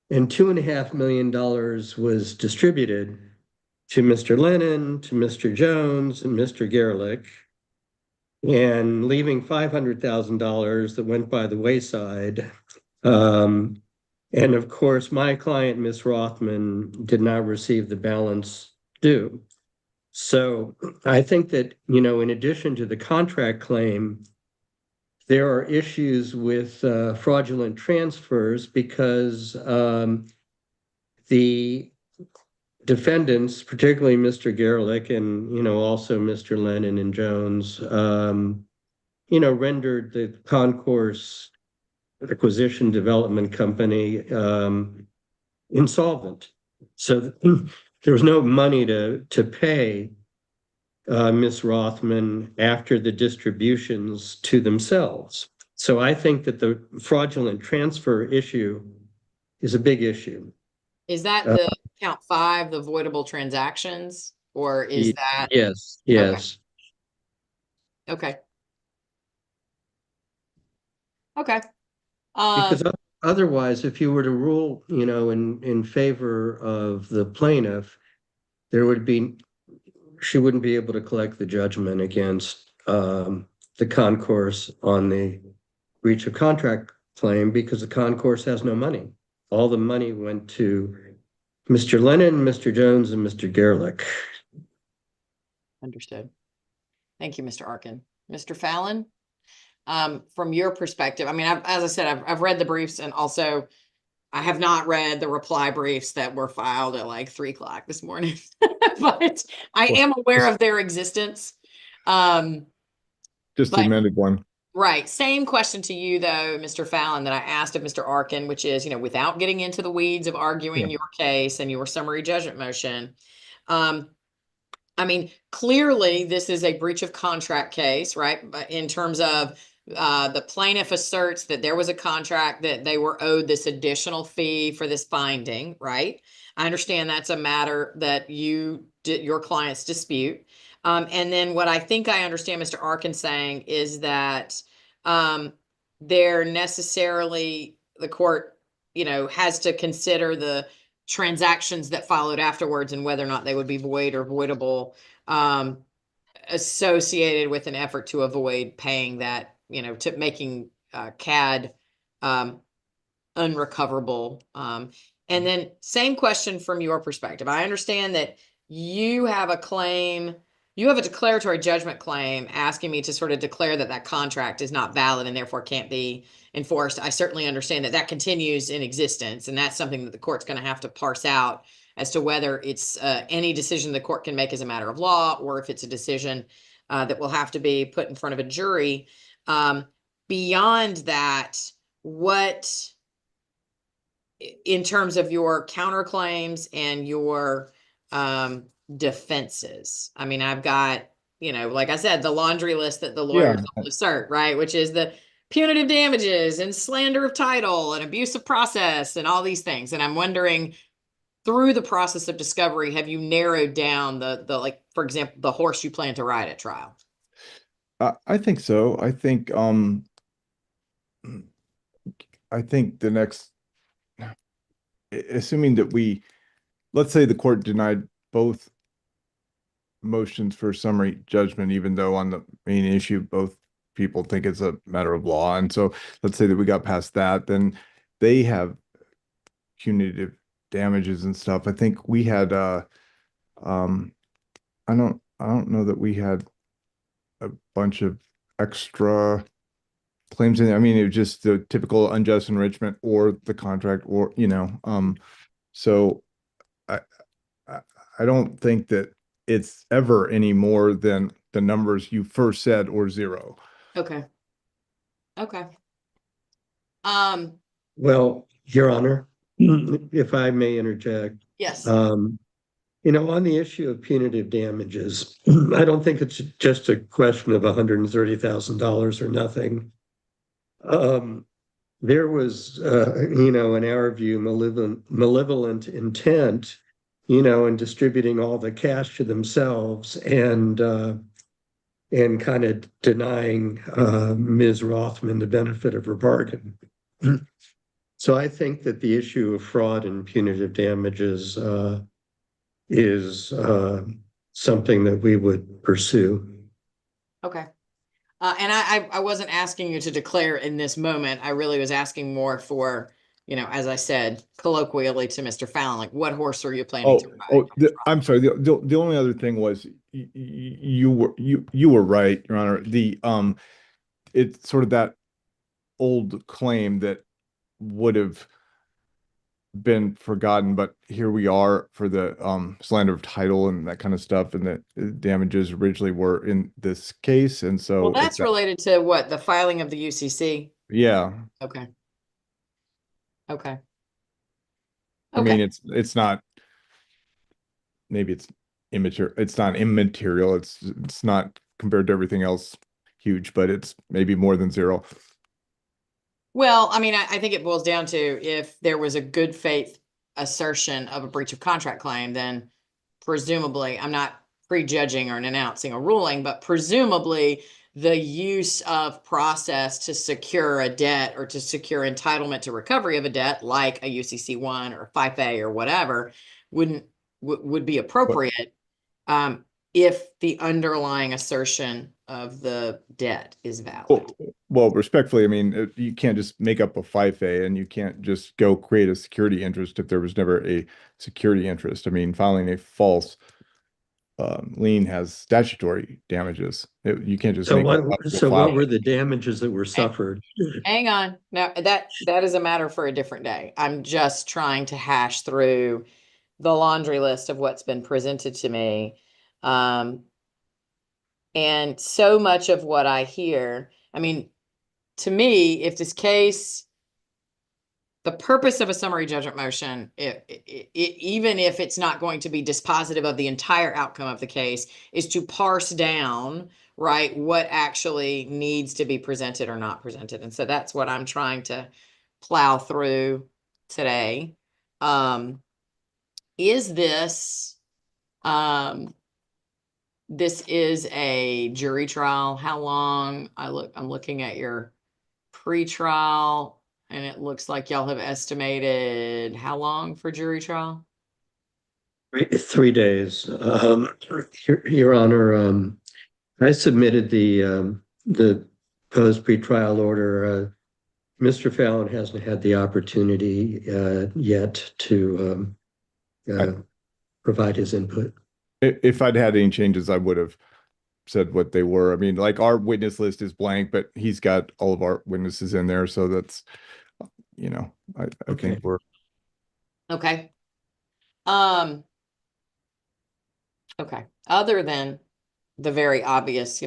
and $2.5 million was distributed to Mr. Lennon, to Mr. Jones, and Mr. Gerlich, and leaving $500,000 that went by the wayside. And of course, my client, Ms. Rothman, did not receive the balance due. So I think that, in addition to the contract claim, there are issues with fraudulent transfers because the defendants, particularly Mr. Gerlich and, also Mr. Lennon and Jones, rendered the Concourse Acquisition Development Company insolvent. So there was no money to pay Ms. Rothman after the distributions to themselves. So I think that the fraudulent transfer issue is a big issue. Is that the count 5, the voidable transactions, or is that? Yes. Okay. Because otherwise, if you were to rule, in favor of the plaintiff, she wouldn't be able to collect the judgment against the Concourse on the breach of contract claim because the Concourse has no money. All the money went to Mr. Lennon, Mr. Jones, and Mr. Gerlich. Understood. Thank you, Mr. Arkin. Mr. Fallon, from your perspective, I mean, as I said, I've read the briefs, and also I have not read the reply briefs that were filed at like 3:00 this morning, but I am aware of their existence. Just the amended one. Right. Same question to you, though, Mr. Fallon, that I asked of Mr. Arkin, which is, without getting into the weeds of arguing your case and your summary judgment motion. I mean, clearly this is a breach of contract case, right? But in terms of the plaintiff asserts that there was a contract that they were owed this additional fee for this finding, right? I understand that's a matter that your clients dispute. And then what I think I understand Mr. Arkin saying is that the court, has to consider the transactions that followed afterwards and whether or not they would be void or voidable, associated with an effort to avoid paying that, to making CAD unrecoverable. And then same question from your perspective. I understand that you have a claim, you have a declaratory judgment claim asking me to sort of declare that that contract is not valid and therefore can't be enforced. I certainly understand that that continues in existence, and that's something that the court's going to have to parse out as to whether it's any decision the court can make as a matter of law, or if it's a decision that will have to be put in front of a jury. Beyond that, what, in terms of your counterclaims and your defenses? I mean, I've got, like I said, the laundry list that the lawyers assert, right? Which is the punitive damages and slander of title and abuse of process and all these things. And I'm wondering, through the process of discovery, have you narrowed down the like, for example, the horse you plan to ride at trial? I think so. I think the next, assuming that let's say the court denied both motions for summary judgment, even though on the main issue, both people think it's a matter of law. And so let's say that we got past that, then they have punitive damages and stuff. I think we had, I don't know that we had a bunch of extra claims in there. I mean, it was just the typical unjust enrichment or the contract, or, so I don't think that it's ever any more than the numbers you first said, or zero. Okay. Well, Your Honor, if I may interject. Yes. On the issue of punitive damages, I don't think it's just a question of $130,000 or nothing. There was, in our view, malevolent intent, in distributing all the cash to themselves and kind of denying Ms. Rothman the benefit of her bargain. So I think that the issue of fraud and punitive damages is something that we would pursue. Okay. And I wasn't asking you to declare in this moment. I really was asking more for, as I said, colloquially to Mr. Fallon, like, what horse are you planning to ride? I'm sorry. The only other thing was you were right, Your Honor. It's sort of that old claim that would have been forgotten, but here we are for the slander of title and that kind of stuff, and the damages originally were in this case, and so well, that's related to what, the filing of the UCC? Yeah. Okay. I mean, it's not, maybe it's immaterial. It's not immaterial. It's not, compared to everything else, huge, but it's maybe more than zero. Well, I mean, I think it boils down to, if there was a good faith assertion of a breach of contract claim, then presumably, I'm not prejudging or announcing a ruling, but presumably the use of process to secure a debt or to secure entitlement to recovery of a debt, like a UCC1 or a FIFA or whatever, would be appropriate if the underlying assertion of the debt is valid. Well, respectfully, I mean, you can't just make up a FIFA, and you can't just go create a security interest if there was never a security interest. I mean, filing a false lien has statutory damages. You can't just So what were the damages that were suffered? Hang on. Now that is a matter for a different day. I'm just trying to hash through the laundry list of what's been presented to me. And so much of what I hear, I mean, to me, if this case, the purpose of a summary judgment motion, even if it's not going to be dispositive of the entire outcome of the case, is to parse down, right, what actually needs to be presented or not presented. And so that's what I'm trying to plow through today. Is this, this is a jury trial? How long? I'm looking at your pretrial And it looks like y'all have estimated how long for jury trial? 3 days. Your Honor, I submitted the proposed pretrial order. Mr. Fallon hasn't had the opportunity yet to provide his input. If I'd had any changes, I would have said what they were. I mean, like our witness list is blank, but he's got all of our witnesses in there. So that's, I Okay. think we're, Okay. Okay. Other than the very obvious,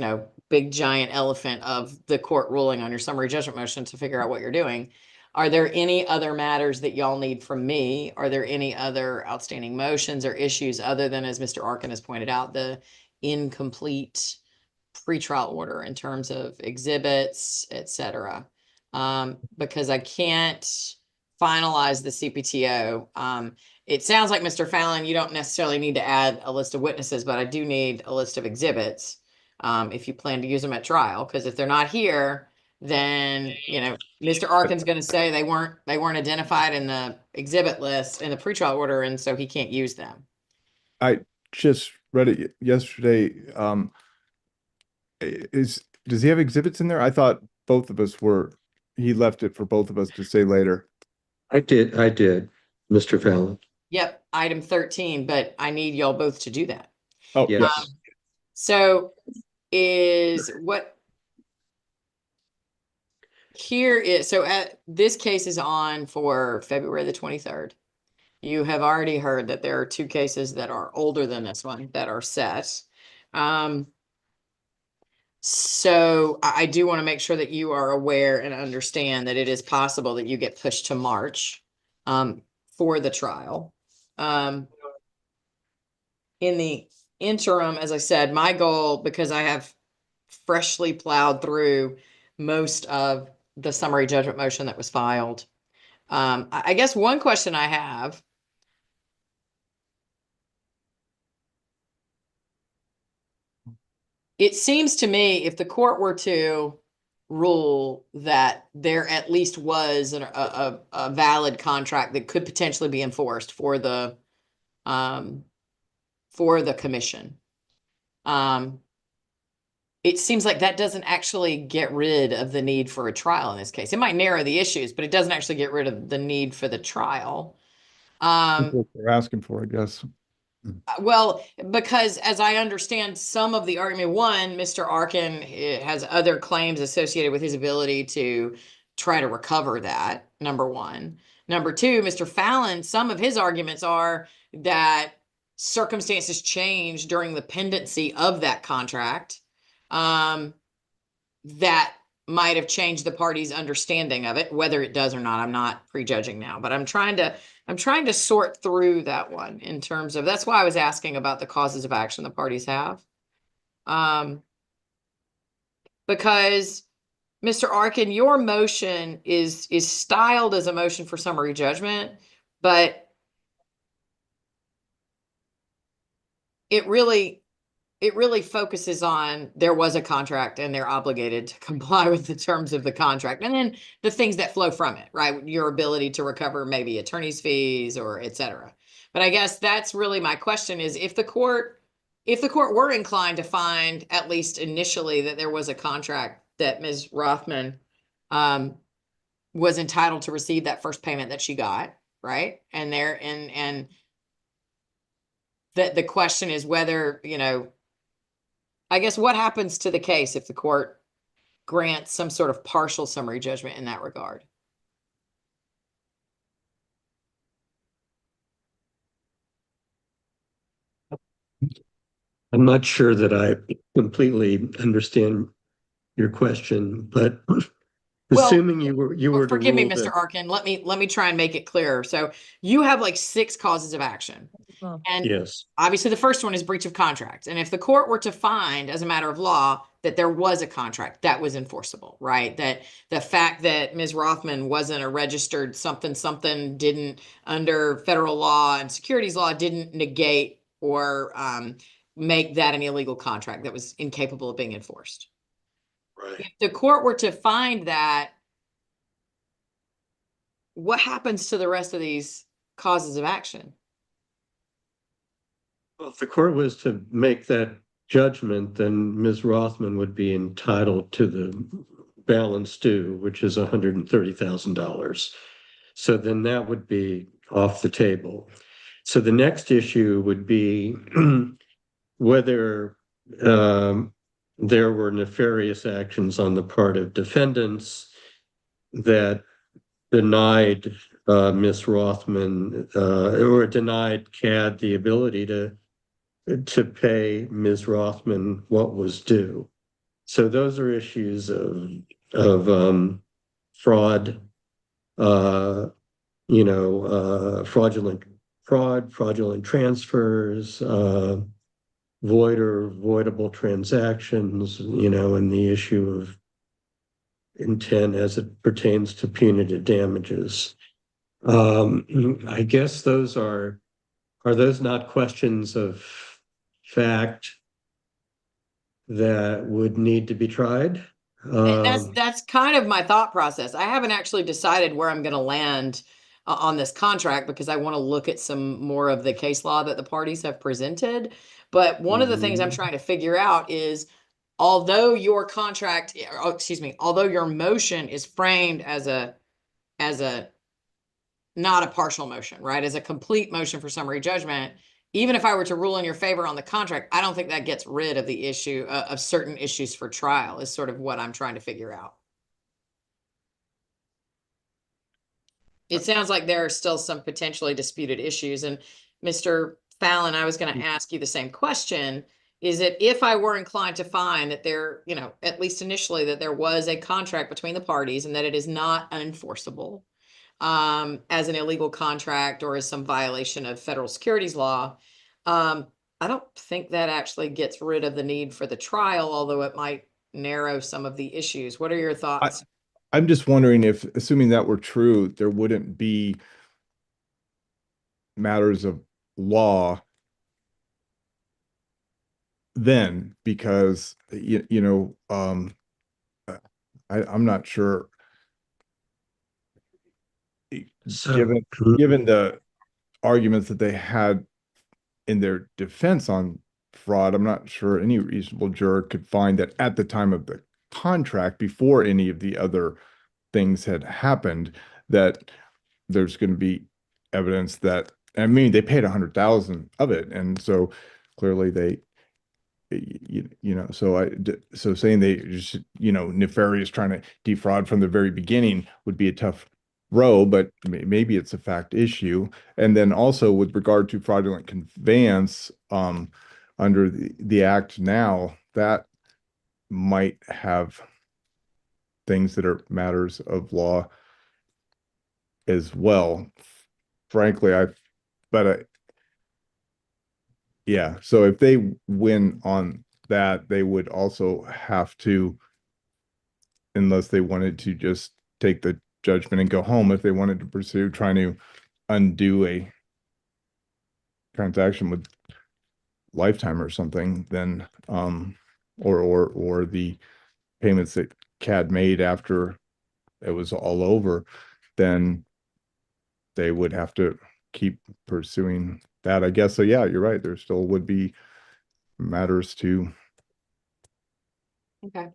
big giant elephant of the court ruling on your summary judgment motion to figure out what you're doing, are there any other matters that y'all need from me? Are there any other outstanding motions or issues other than, as Mr. Arkin has pointed out, the incomplete pretrial order in terms of exhibits, et cetera? Because I can't finalize the CPTO. It sounds like, Mr. Fallon, you don't necessarily need to add a list of witnesses, but I do need a list of exhibits if you plan to use them at trial. Because if they're not here, then Mr. Arkin's going to say they weren't identified in the exhibit list in the pretrial order, and so he can't use them. I just read it yesterday. Does he have exhibits in there? I thought both of us he left it for both of us to say later. I did, Mr. Fallon. Yep, item 13, but I need y'all both to do that. Oh, Yes. yes. So this case is on for February the 23rd. You have already heard that there are 2 cases that are older than this one that are set. So I do want to make sure that you are aware and understand that it is possible that you get pushed to March for the trial. In the interim, as I said, my goal, because I have freshly plowed through most of the summary judgment motion that was filed. I guess one question I have, it seems to me if the court were to rule that there at least was a valid contract that could potentially be enforced for the commission, it seems like that doesn't actually get rid of the need for a trial in this case. It might narrow the issues, but it doesn't actually get rid of the need for the trial. That's what they're asking for, I guess. Well, because as I understand some of the argument, one, Mr. Arkin has other claims associated with his ability to try to recover that, number one. Number two, Mr. Fallon, some of his arguments are that circumstances change during the pendency of that contract that might have changed the party's understanding of it. Whether it does or not, I'm not prejudging now, but I'm trying to sort through that one in terms of, that's why I was asking about the causes of action the parties have. Because Mr. Arkin, your motion is styled as a motion for summary judgment, but it really focuses on there was a contract and they're obligated to comply with the terms of the contract. And then the things that flow from it, right? Your ability to recover maybe attorney's fees or et cetera. But I guess that's really my question is if the court were inclined to find, at least initially, that there was a contract that Ms. Rothman was entitled to receive that first payment that she got, right? And that the question is whether, I guess what happens to the case if the court grants some sort of partial summary judgment in that regard? I'm not sure that I completely understand your question, but assuming you were to forgive me, rule Mr. that- Arkin, let me try and make it clearer. So you have like 6 causes of action. And Yes. obviously the first one is breach of contract. And if the court were to find as a matter of law that there was a contract that was enforceable, right? That the fact that Ms. Rothman wasn't a registered something didn't, under federal law and securities law, didn't negate or make that an illegal contract that was incapable of being enforced. Right. If the court were to find that what happens to the rest of these causes of action? Well, if the court was to make that judgment, then Ms. Rothman would be entitled to the balance due, which is $130,000. So then that would be off the table. So the next issue would be whether there were nefarious actions on the part of defendants that denied Ms. Rothman or denied CAD the ability to pay Ms. Rothman what was due. So those are issues of fraud, fraudulent transfers, void or voidable transactions, and the issue of intent as it pertains to punitive damages. I guess those are those not questions of fact that would need to be tried? And that's kind of my thought process. I haven't actually decided where I'm going to land on this contract because I want to look at some more of the case law that the parties have presented. But one of the things I'm trying to figure out is, although your contract, although your motion is framed as a not a partial motion, right? As a complete motion for summary judgment, even if I were to rule in your favor on the contract, I don't think that gets rid of the issue of certain issues for trial, is sort of what I'm trying to figure out. It sounds like there are still some potentially disputed issues. And Mr. Fallon, I was going to ask you the same question. Is that if I were inclined to find that there, at least initially, that there was a contract between the parties and that it is not unenforceable as an illegal contract or as some violation of federal securities law, I don't think that actually gets rid of the need for the trial, although it might narrow some of the issues. What are your thoughts? I'm just wondering if, assuming that were true, there wouldn't be matters of law then, because I'm not sure. Given the arguments that they had in their defense on fraud, I'm not sure any reasonable juror could find that at the time of the contract, before any of the other things had happened, that there's going to be evidence that, I mean, they paid 100,000 of it, and so clearly they, so saying they just, nefarious, trying to defraud from the very beginning would be a tough row, but maybe it's a fact issue. And then also with regard to fraudulent conveyance, under the act now, that might have things that are matters of law as well. Frankly, yeah. So if they win on that, they would also have to, unless they wanted to just take the judgment and go home, if they wanted to pursue trying to undo a transaction with Lifetime or something, then or the payments that CAD made after it was all over, then they would have to keep pursuing that, I guess. So yeah, you're right, there still would be matters to find.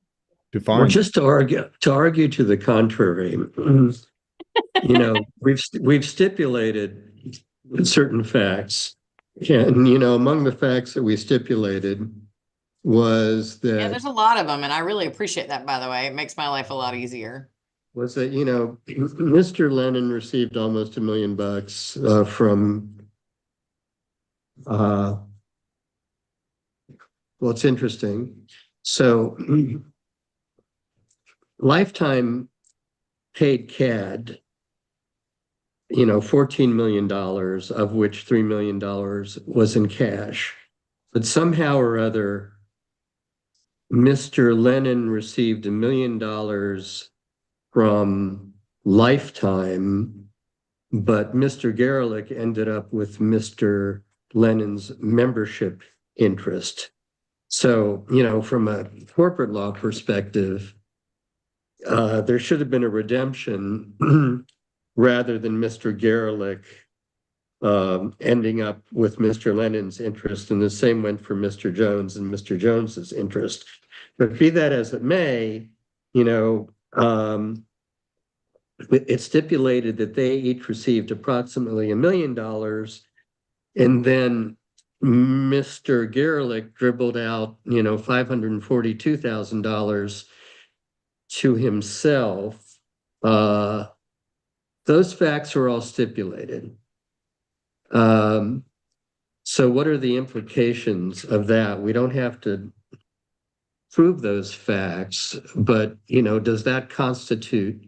Well, just to argue to the contrary, we've stipulated certain facts, and among the facts that we stipulated was that, yeah, there's a lot of them, and I really appreciate that, by the way. It makes my life a lot easier. Was that Mr. Lennon received almost $1 million from well, it's interesting. So Lifetime paid CAD, $14 million, of which $3 million was in cash. But somehow or other, Mr. Lennon received $1 million from Lifetime, but Mr. Gerlich ended up with Mr. Lennon's membership interest. So, from a corporate law perspective, there should have been a redemption rather than Mr. Gerlich ending up with Mr. Lennon's interest, and the same went for Mr. Jones and Mr. Jones's interest. But be that as it may, it stipulated that they each received approximately $1 million, and then Mr. Gerlich dribbled out, $542,000 to himself. Those facts are all stipulated. So what are the implications of that? We don't have to prove those facts, but, does that constitute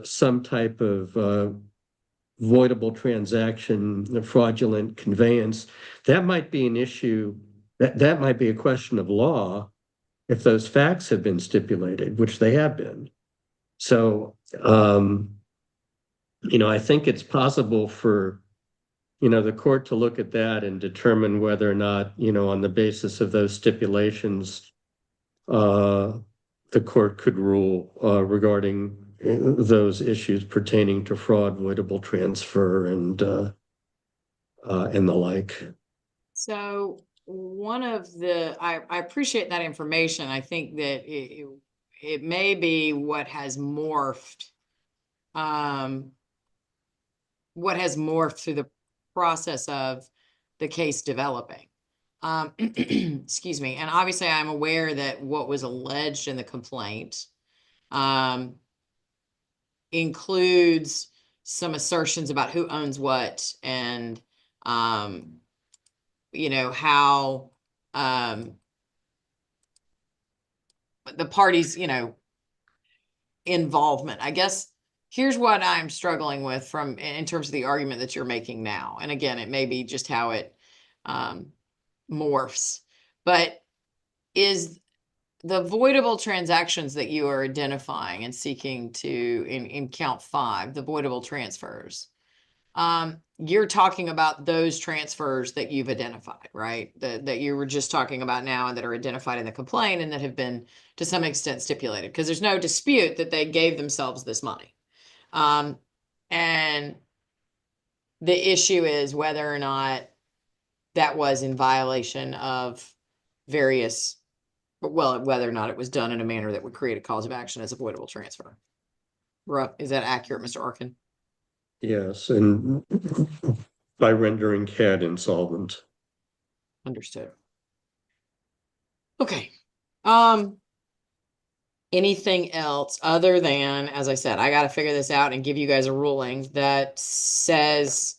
some type of voidable transaction, fraudulent conveyance? That might be an issue, that might be a question of law if those facts have been stipulated, which they have been. So, I think it's possible for, the court to look at that and determine whether or not, on the basis of those stipulations, the court could rule regarding those issues pertaining to fraud, voidable transfer, and the like. So one of the, I appreciate that information. I think that it may be what has morphed through the process of the case developing. Excuse me. And obviously I'm aware that what was alleged in the complaint includes some assertions about who owns what, and how the parties, involvement. I guess here's what I'm struggling with in terms of the argument that you're making now. And again, it may be just how it morphs, but is the voidable transactions that you are identifying and seeking to in count 5, the voidable transfers, you're talking about those transfers that you've identified, right? That you were just talking about now, and that are identified in the complaint, and that have been to some extent stipulated, because there's no dispute that they gave themselves this money. And the issue is whether or not that was in violation of whether or not it was done in a manner that would create a cause of action as a voidable transfer. Is that accurate, Mr. Arkin? Yes, and by rendering CAD insolvent. Understood. Okay. Anything else other than, as I said, I got to figure this out and give you guys a ruling that says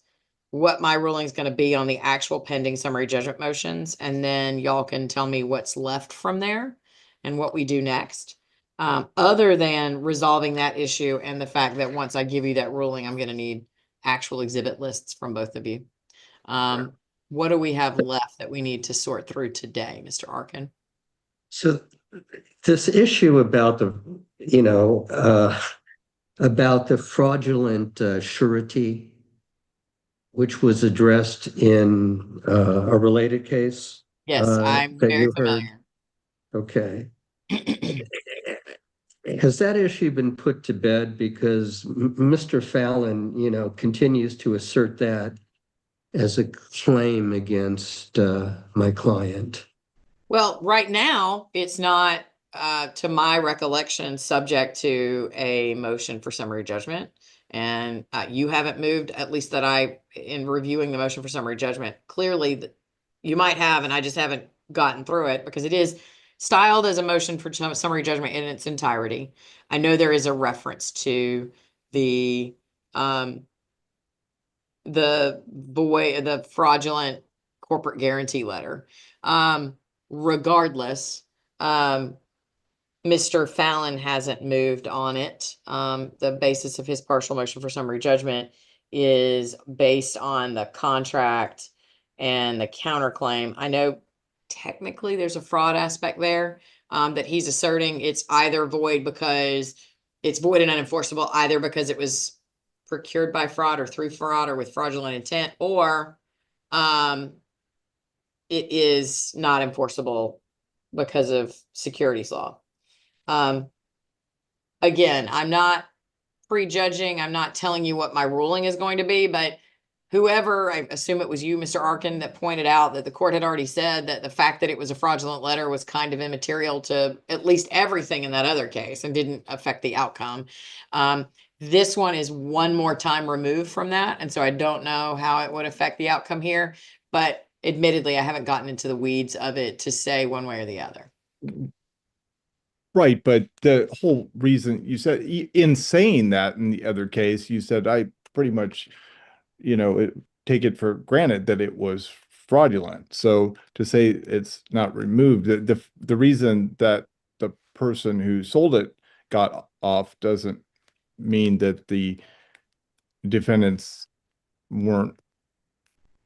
what my ruling is going to be on the actual pending summary judgment motions, and then y'all can tell me what's left from there and what we do next. Other than resolving that issue and the fact that once I give you that ruling, I'm going to need actual exhibit lists from both of you. What do we have left that we need to sort through today, Mr. Arkin? So this issue about about the fraudulent surety, which was addressed in a related case. Yes, I'm very familiar. Okay. Has that issue been put to bed? Because Mr. Fallon, continues to assert that as a claim against my client. Well, right now, it's not, to my recollection, subject to a motion for summary judgment. And you haven't moved, at least that in reviewing the motion for summary judgment, clearly you might have, and I just haven't gotten through it because it is styled as a motion for summary judgment in its entirety. I know there is a reference to the fraudulent corporate guarantee letter. Regardless, Mr. Fallon hasn't moved on it. The basis of his partial motion for summary judgment is based on the contract and the counterclaim. I know technically there's a fraud aspect there, that he's asserting it's either void because it's void and unenforceable, either because it was procured by fraud or through fraud or with fraudulent intent, or it is not enforceable because of securities law. Again, I'm not prejudging. I'm not telling you what my ruling is going to be, but whoever, I assume it was you, Mr. Arkin, that pointed out that the court had already said that the fact that it was a fraudulent letter was kind of immaterial to at least everything in that other case and didn't affect the outcome. This one is one more time removed from that. And so I don't know how it would affect the outcome here, but admittedly, I haven't gotten into the weeds of it to say one way or the other. Right, but the whole reason you said in saying that in the other case, you said I pretty much, take it for granted that it was fraudulent. So to say it's not removed, the reason that the person who sold it got off doesn't mean that the defendants weren't.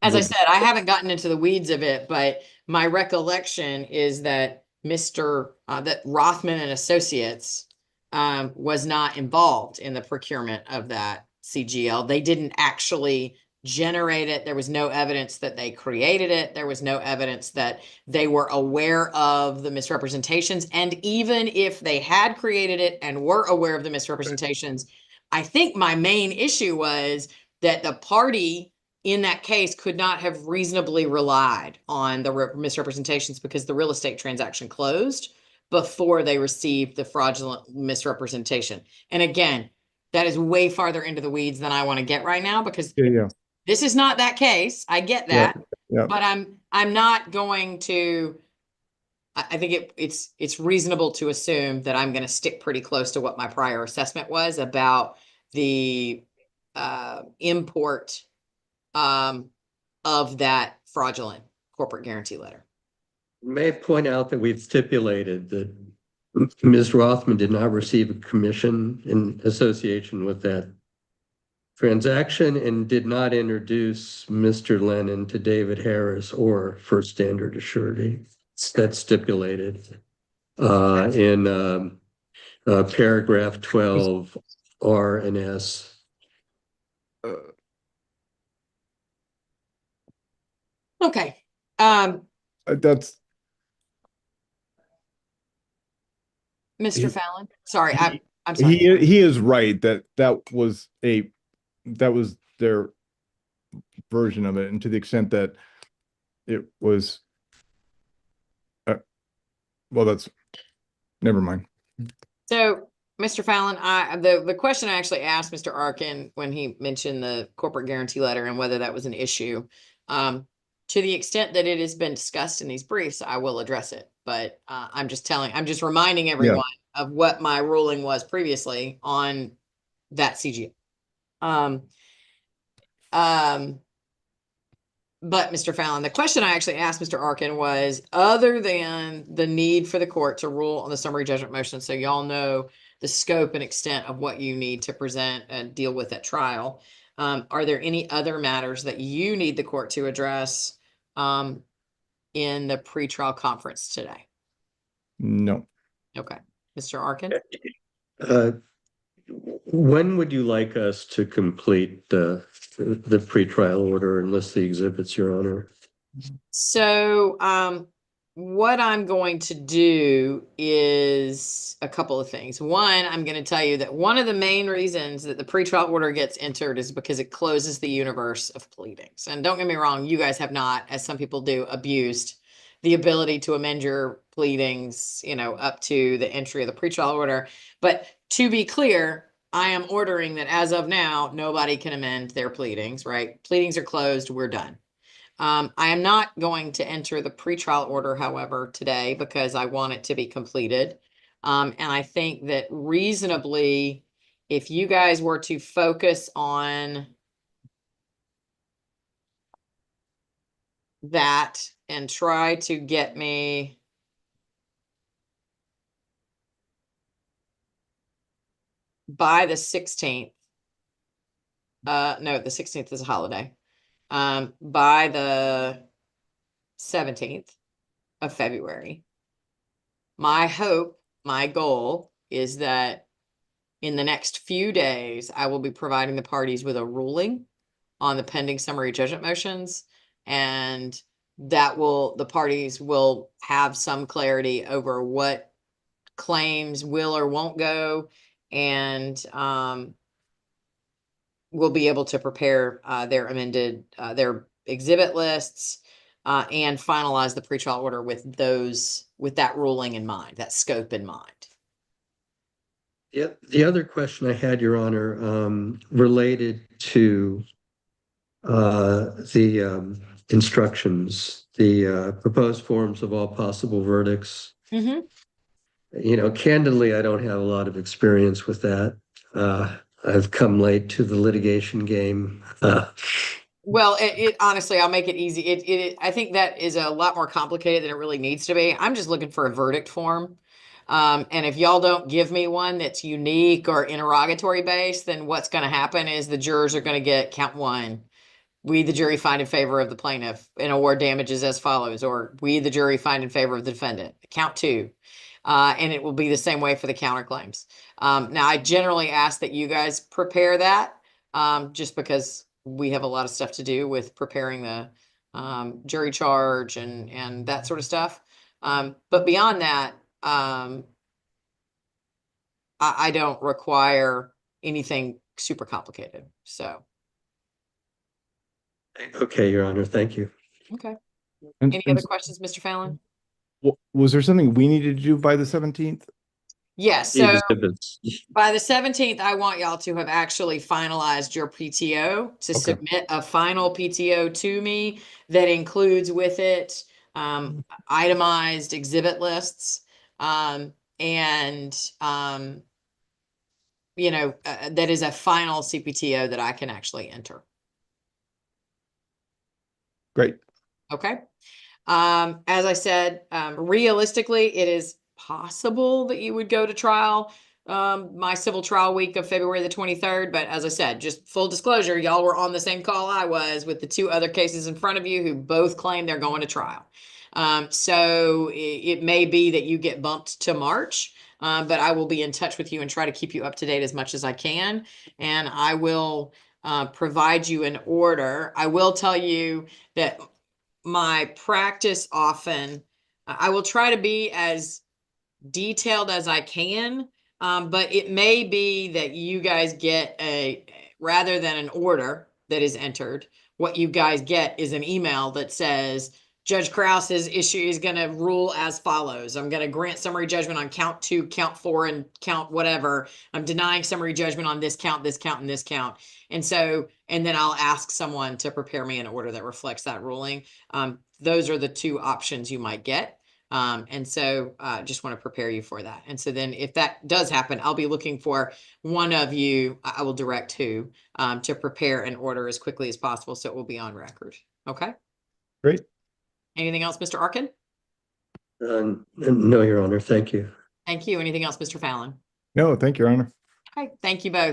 As I said, I haven't gotten into the weeds of it, but my recollection is that that Rothman and Associates was not involved in the procurement of that CGL. They didn't actually generate it. There was no evidence that they created it. There was no evidence that they were aware of the misrepresentations. And even if they had created it and were aware of the misrepresentations, I think my main issue was that the party in that case could not have reasonably relied on the misrepresentations because the real estate transaction closed before they received the fraudulent misrepresentation. And again, that is way farther into the weeds than I want to get right now because this is not that case. I get that, but I'm not going to. I think it's reasonable to assume that I'm going to stick pretty close to what my prior assessment was about the import of that fraudulent corporate guarantee letter. May I point out that we've stipulated that Ms. Rothman did not receive a commission in association with that transaction and did not introduce Mr. Lennon to David Harris or First Standard Assurity. That's stipulated in paragraph 12 R and S. Okay. That's Mr. Fallon. Sorry, I'm sorry. he is right that was their version of it, and to the extent that it was well, that's never mind. So, Mr. Fallon, the question I actually asked Mr. Arkin when he mentioned the corporate guarantee letter and whether that was an issue, to the extent that it has been discussed in these briefs, I will address it. But I'm just reminding everyone of what my ruling was previously on that CGL. But Mr. Fallon, the question I actually asked Mr. Arkin was, other than the need for the court to rule on the summary judgment motion, so y'all know the scope and extent of what you need to present and deal with at trial, are there any other matters that you need the court to address in the pretrial conference today? No. Okay. Mr. Arkin? When would you like us to complete the pretrial order and list the exhibits, Your Honor? So, what I'm going to do is a couple of things. One, I'm going to tell you that one of the main reasons that the pretrial order gets entered is because it closes the universe of pleadings. And don't get me wrong, you guys have not, as some people do, abused the ability to amend your pleadings, up to the entry of the pretrial order. But to be clear, I am ordering that as of now, nobody can amend their pleadings, right? Pleadings are closed, we're done. I am not going to enter the pretrial order, however, today because I want it to be completed. And I think that reasonably, if you guys were to focus on that and try to get me by the 16th. No, the 16th is a holiday. By the 17th of February. My hope, my goal is that in the next few days, I will be providing the parties with a ruling on the pending summary judgment motions, and the parties will have some clarity over what claims will or won't go, and will be able to prepare their amended their exhibit lists and finalize the pretrial order with that ruling in mind, that scope in mind. Yeah, the other question I had, Your Honor, related to the instructions, the proposed forms of all possible verdicts. Mm-hmm. You know, candidly, I don't have a lot of experience with that. I've come late to the litigation game. Well, it honestly, I'll make it easy. I think that is a lot more complicated than it really needs to be. I'm just looking for a verdict form. And if y'all don't give me one that's unique or interrogatory based, then what's going to happen is the jurors are going to get count one. We, the jury, find in favor of the plaintiff and award damages as follows, or we, the jury, find in favor of the defendant. Count two. And it will be the same way for the counterclaims. Now, I generally ask that you guys prepare that just because we have a lot of stuff to do with preparing the jury charge and that sort of stuff. But beyond that, I don't require anything super complicated. So. Okay, Your Honor, thank you. Okay. And- Any and other questions, Mr. Fallon? Was there something we needed to do by the 17th? Yes. So Exhibits. by the 17th, I want y'all to have actually finalized your PTO to submit a final PTO to me that includes with it itemized exhibit lists that is a final CPTO that I can actually enter. Great. Okay. As I said, realistically, it is possible that you would go to trial my civil trial week of February the 23rd. But as I said, just full disclosure, y'all were on the same call I was with the two other cases in front of you who both claim they're going to trial. So it may be that you get bumped to March, but I will be in touch with you and try to keep you up to date as much as I can. And I will provide you an order. I will tell you that my practice often, I will try to be as detailed as I can, but it may be that you guys get rather than an order that is entered, what you guys get is an email that says, Judge Krause's issue is going to rule as follows. I'm going to grant summary judgment on count 2, count 4, and count whatever. I'm denying summary judgment on this count, and this count. And then I'll ask someone to prepare me an order that reflects that ruling. Those are the two options you might get. And so just want to prepare you for that. And so then if that does happen, I'll be looking for one of you, I will direct who, to prepare an order as quickly as possible so it will be on record. Okay? Great. Anything else, Mr. Arkin? No, Your Honor, thank you. Thank you. Anything else, Mr. Fallon? No, thank you, Your Honor. Okay, thank you both.